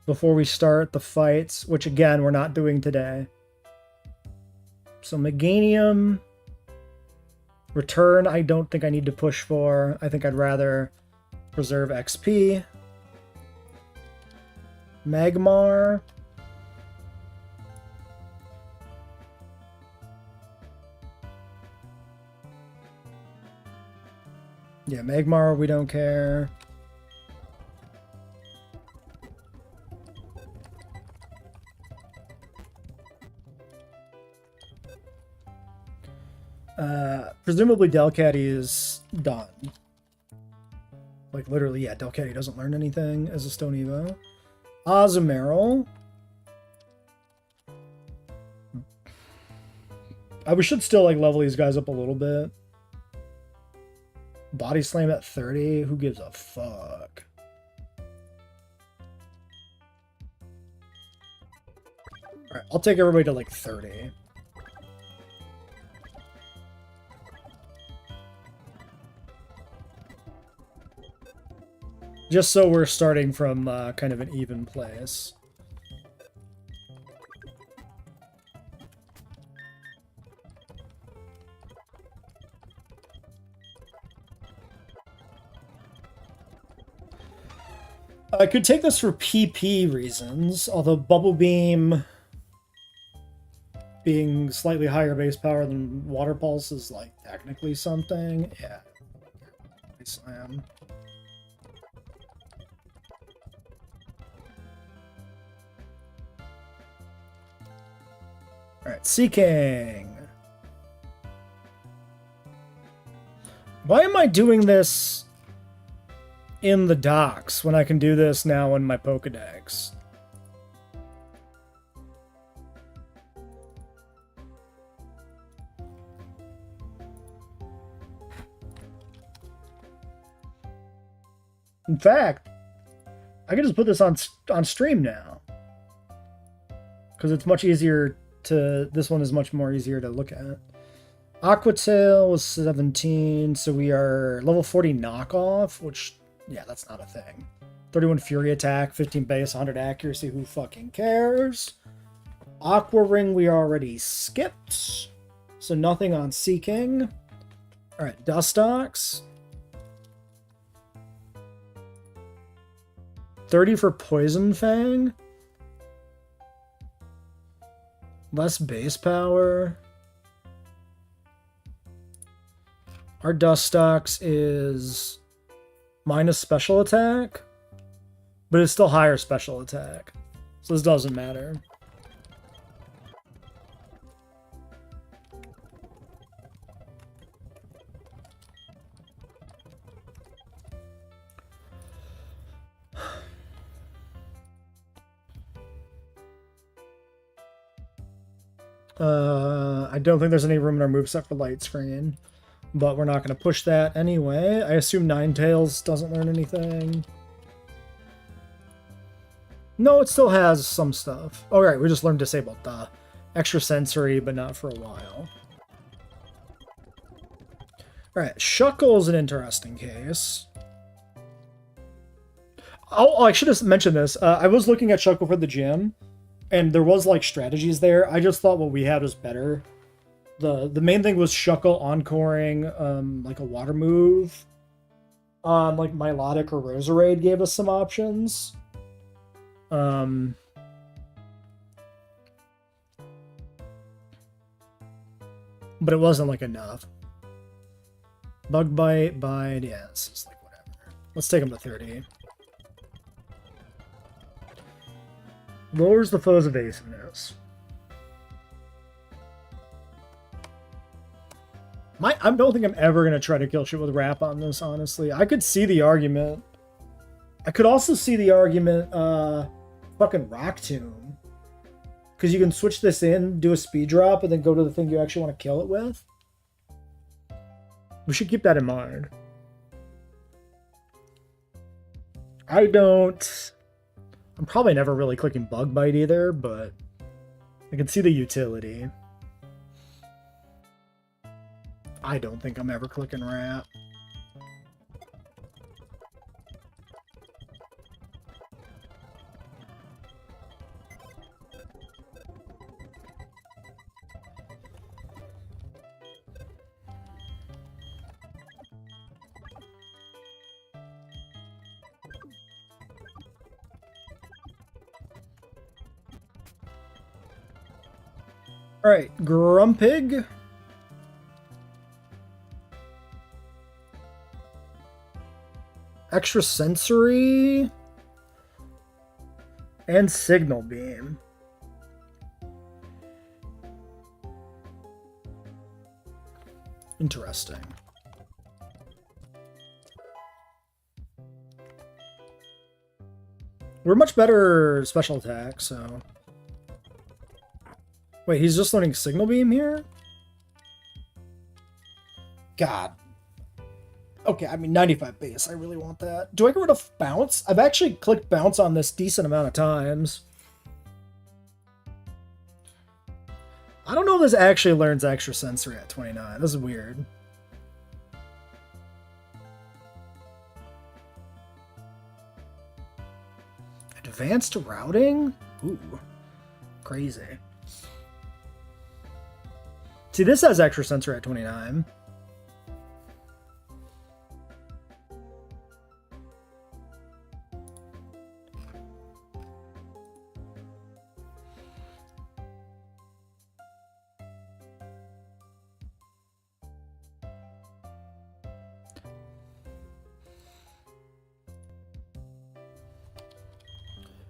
before we start the fights, which again we're not doing today. So Meganium, Return, I don't think I need to push for. I think I'd rather preserve XP. Magmar. Yeah, Magmar, we don't care. Presumably Delcatty is done. Like, literally, yeah, Delcatty doesn't learn anything as a Stone Evo. Azumarill. We should still, like, level these guys up a little bit. Body Slam at 30? Who gives a fuck? Alright, I'll take everybody to, like, 30. Just so we're starting from kind of an even place. I could take this for PP reasons, although Bubble Beam being slightly higher base power than Water Pulse is like technically something. Yeah. Slam. Alright, Seeking. Why am I doing this in the docks when I can do this now in my Pokedex? In fact, I can just put this on stream now. Because it's much easier to... This one is much more easier to look at. Aquatail was 17, so we are level 40 knockoff, which... Yeah, that's not a thing. 31 Fury Attack, 15 base, 100 accuracy, who fucking cares? Aqua Ring we already skipped, so nothing on Seeking. Alright, Dustox. 30 for Poison Fang. Less base power. Our Dustox is Minus special attack, but it's still higher special attack. So this doesn't matter. I don't think there's any room in our moveset for light screen, but we're not going to push that anyway. I assume Ninetales doesn't learn anything. No, it still has some stuff. All right, we just learned disabled the extrasensory, but not for a while. All right, Shuckle is an interesting case. Oh, I should have mentioned this. I was looking at Shuckle for the gym, and there was like strategies there. I just thought what we had was better. The main thing was Shuckle encoring like a water move. Like Milotic or Roserade gave us some options. But it wasn't like enough. Bug bite, yeah, it's just like whatever. Let's take him to 30. Lowers the foe's evasiveness. I don't think I'm ever going to try to kill shit with Wrap on this, honestly. I could see the argument. I could also see the argument, fucking Rock Tomb. Because you can switch this in, do a speed drop, and then go to the thing you actually want to kill it with. We should keep that in mind. I'm probably never really clicking Bug Bite either, but I can see the utility. I don't think I'm ever clicking Wrap. Alright, Grumpig. Extrasensory. And Signal Beam. Interesting. We're much better special attack, so... Wait, he's just learning Signal Beam here? God. Okay, I mean, 95 base. I really want that. Do I get rid of Bounce? I've actually clicked Bounce on this decent amount of times. I don't know if this actually learns Extrasensory at 29. This is weird. Advanced Routing? Ooh. Crazy. See, this has Extrasensory at 29.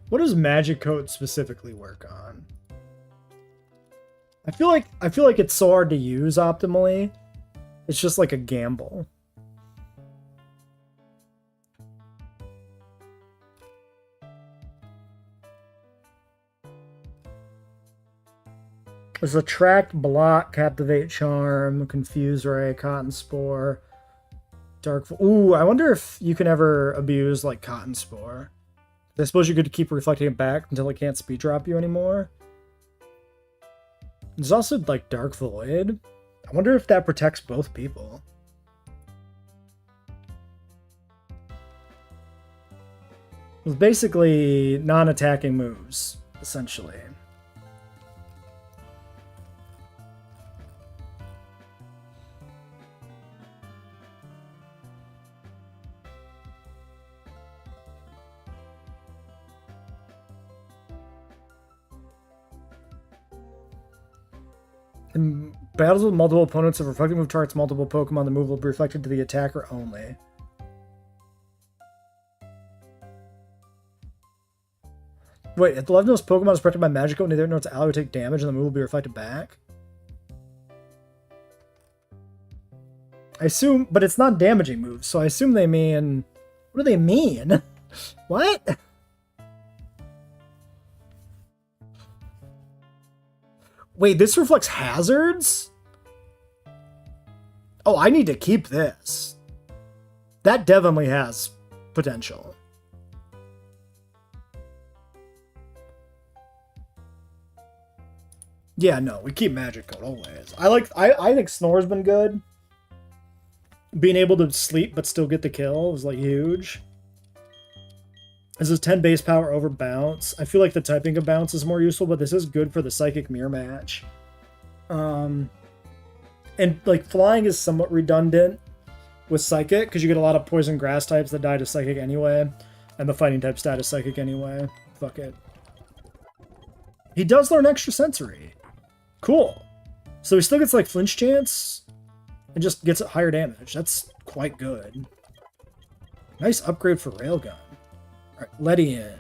What does Magic Coat specifically work on? I feel like it's so hard to use optimally. It's just like a gamble. There's Attract, Block, Captivate, Charm, Confuse Ray, Cotton Spore, Dark... Ooh, I wonder if you can ever abuse, like, Cotton Spore. I suppose you could keep reflecting it back until it can't speed drop you anymore. There's also, like, Dark Void. I wonder if that protects both people. It's basically non-attacking moves, essentially. In battles with multiple opponents, if reflecting move targets multiple Pokemon, the move will be reflected to the attacker only. Wait, if the leftmost Pokemon is protected by Magic, neither notes ally will take damage and the move will be reflected back? I assume, but it's not damaging moves, so I assume they mean... What do they mean? What? Wait, this reflects hazards? Oh, I need to keep this. That definitely has potential. Yeah, no, we keep Magic Code always. I think Snore's been good. Being able to sleep but still get the kill is like huge. This is 10 base power over bounce. I feel like the typing of bounce is more useful, but this is good for the Psychic Mirror match. And like flying is somewhat redundant with Psychic because you get a lot of poison grass types that die to Psychic anyway, and the fighting types die to Psychic anyway. Fuck it. He does learn extra sensory. Cool. So he still gets like flinch chance and just gets higher damage. That's quite good. Nice upgrade for Railgun. Alright, Ledian.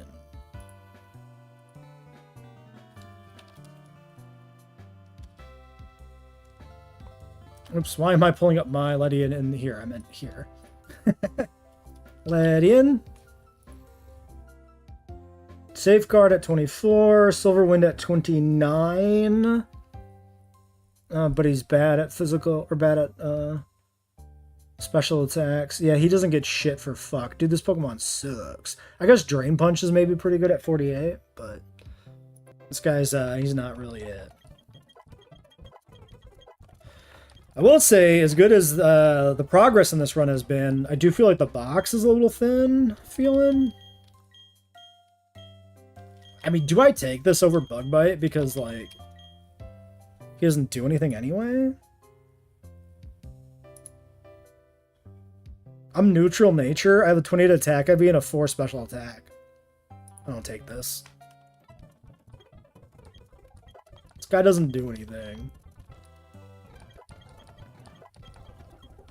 Oops, why am I pulling up my Ledian in here? I meant here. Ledian. Safeguard at 24. Silverwind at 29. But he's bad at physical, or bad at special attacks. Yeah, he doesn't get shit for fuck. Dude, this Pokemon sucks. I guess Drain Punch is maybe pretty good at 48, but this guy's, he's not really it. I will say, as good as the progress in this run has been, I do feel like the box is a little thin feeling. I mean, do I take this over Bug Bite? Because, like, he doesn't do anything anyway? I'm neutral nature. I have a 28 attack. I'd be in a 4 special attack. I don't take this. This guy doesn't do anything.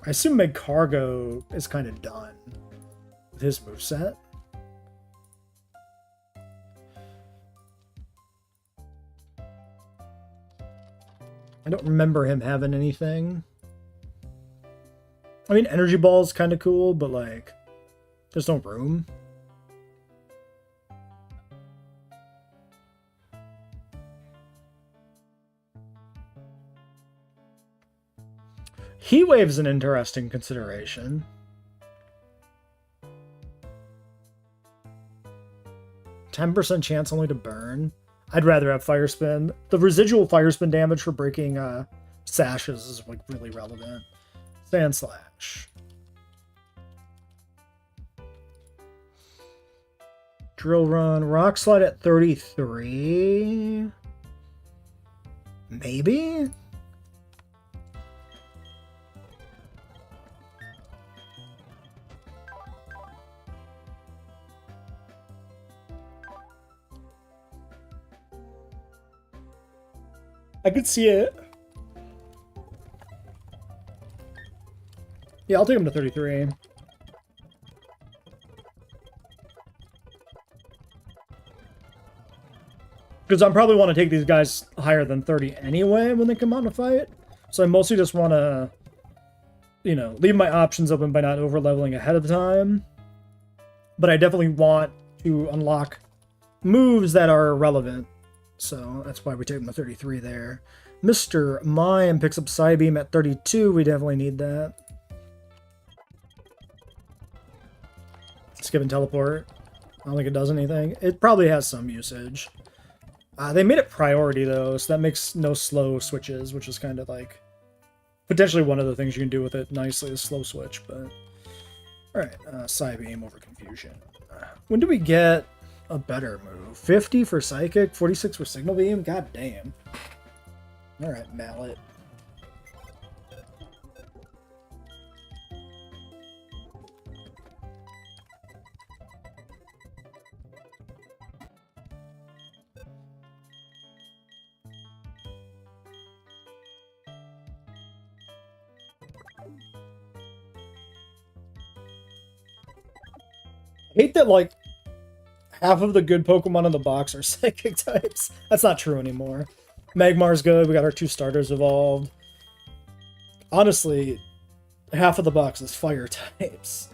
I assume Magcargo is kind of done with his moveset. I don't remember him having anything. I mean, Energy Ball's kind of cool, but, like, there's no room. Heat Wave's an interesting consideration. %10 chance only to burn. I'd rather have Fire Spin. The residual Fire Spin damage for breaking sashes is like really relevant. Sand Slash. Drill Run. Rock Slide at 33. Maybe? I could see it. Yeah, I'll take him to 33. Because I probably want to take these guys higher than 30 anyway when they come out in a fight. So I mostly just want to, you know, leave my options open by not over-leveling ahead of time. But I definitely want to unlock moves that are relevant. So that's why we take him to 33 there. Mr. Mime picks up Psybeam at 32. We definitely need that. Skip and Teleport. I don't think it does anything. It probably has some usage. They made it priority, though, so that makes no slow switches, which is kind of like potentially one of the things you can do with it nicely is slow switch, but... Alright, Psybeam over Confusion. When do we get a better move? 50 for Psychic, 46 for Signal Beam? God damn. Alright, Mallet. I hate that, like, half of the good Pokemon in the box are psychic types. That's not true anymore. Magmar's good. We got our 2 starters evolved. Honestly, half of the box is fire types.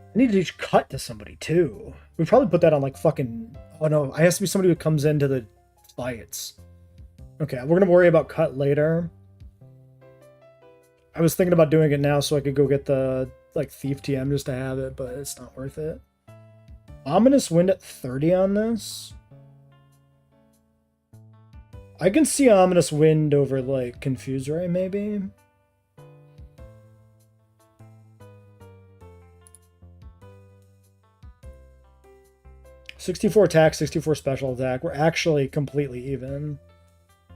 I need to teach cut to somebody, too. We probably put that on, like, fucking... Oh, no. It has to be somebody who comes into the fights. Okay, we're gonna worry about cut later. I was thinking about doing it now so I could go get the, like, Thief TM just to have it, but it's not worth it. Ominous Wind at 30 on this? I can see Ominous Wind over, like, Confuse Ray, maybe? 64 attack, 64 special attack. We're actually completely even.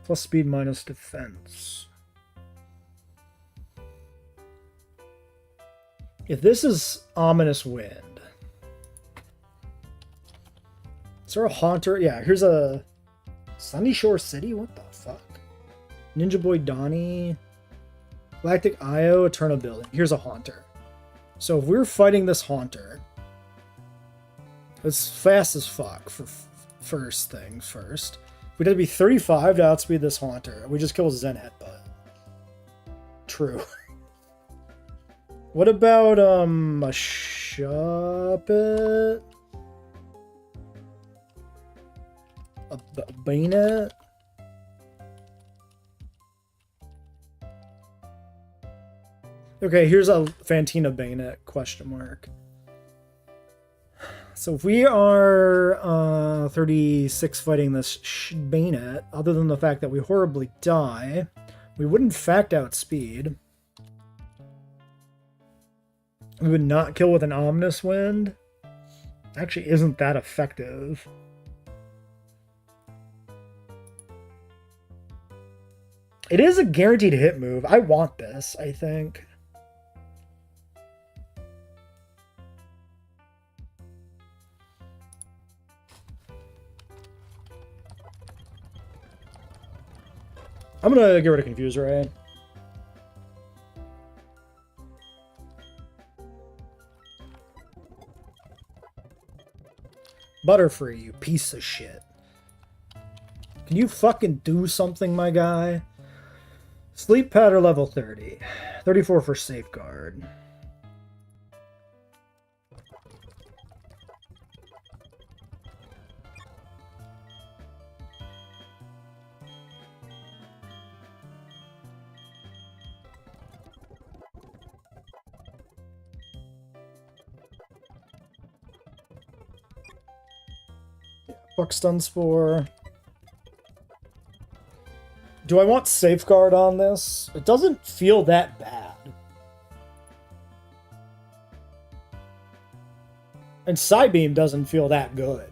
Plus speed minus defense. If this is Ominous Wind. Is there a Haunter? Yeah, here's a Sunny Shore City? What the fuck? Ninja Boy Donnie. Galactic Io, Eternal Building. Here's a Haunter. So if we're fighting this Haunter, it's fast as fuck for first thing first. We'd have to be 35 to outspeed this Haunter. We just kill Zen Headbutt. True. What about, a Shuppet? A Bayonet? Okay, here's a Fantina Bayonet, question mark. So if we are 36 fighting this Bayonet, other than the fact that we horribly die, we wouldn't fact out speed. We would not kill with an Ominous Wind. Actually isn't that effective. It is a guaranteed hit move. I want this, I think. I'm gonna get rid of Confuse Ray. Butterfree, you piece of shit. Can you fucking do something, my guy? Sleep Powder level 30. 34 for Safeguard. Buck Stun Spore. Do I want Safeguard on this? It doesn't feel that bad. And Psybeam doesn't feel that good.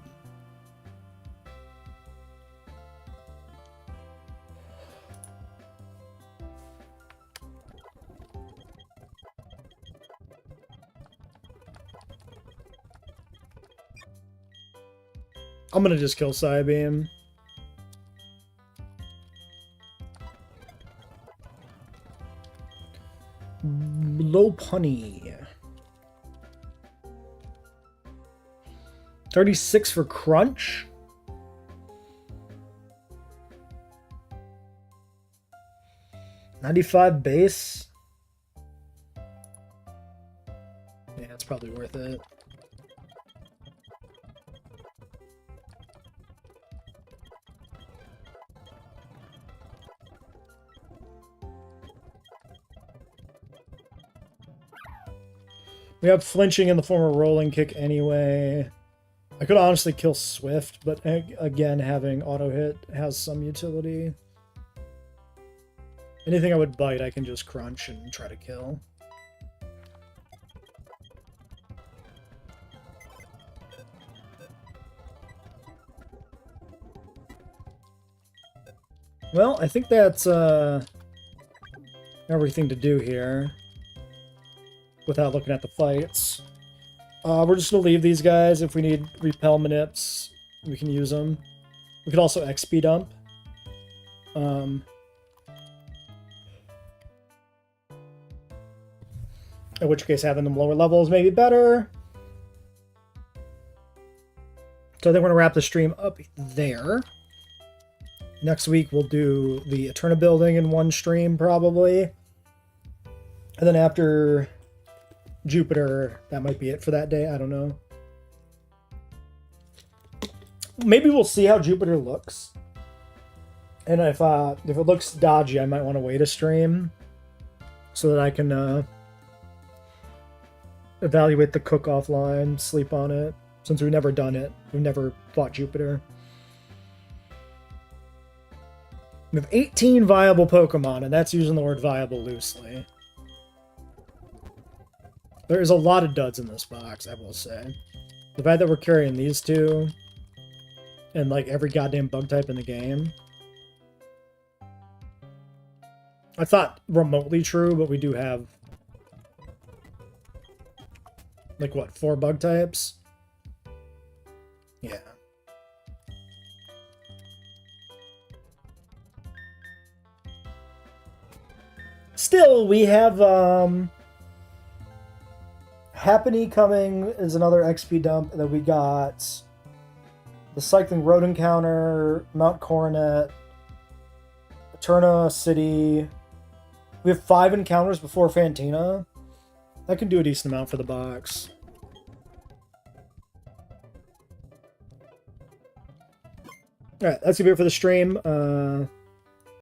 I'm gonna just kill Psybeam. Low punny. 36 for Crunch. $95 base. Yeah, it's probably worth it. We have flinching in the form of rolling kick anyway. I could honestly kill Swift, but again, having auto hit has some utility. Anything I would bite, I can just crunch and try to kill. Well, I think that's everything to do here. Without looking at the fights. We're just gonna leave these guys. If we need repel manips, we can use them. We could also XP dump. In which case, having them lower levels may be better. So I think we're going to wrap the stream up there. Next week, we'll do the Eterna building in one stream, probably. And then after Jupiter, that might be it for that day. I don't know. Maybe we'll see how Jupiter looks. And if it looks dodgy, I might want to wait a stream so that I can evaluate the cook offline, sleep on it. Since we've never done it. We've never fought Jupiter. We have 18 viable Pokemon, and that's using the word viable loosely. There's a lot of duds in this box, I will say. The fact that we're carrying these two, and like every goddamn bug type in the game. I thought remotely true, but we do have like what, 4 bug types? Yeah. Still, we have Happiny coming is another XP dump, and then we got the Cycling Road Encounter, Mount Coronet, Eterna City. We have 5 encounters before Fantina. That can do a decent amount for the box. Alright, that's gonna be it for the stream.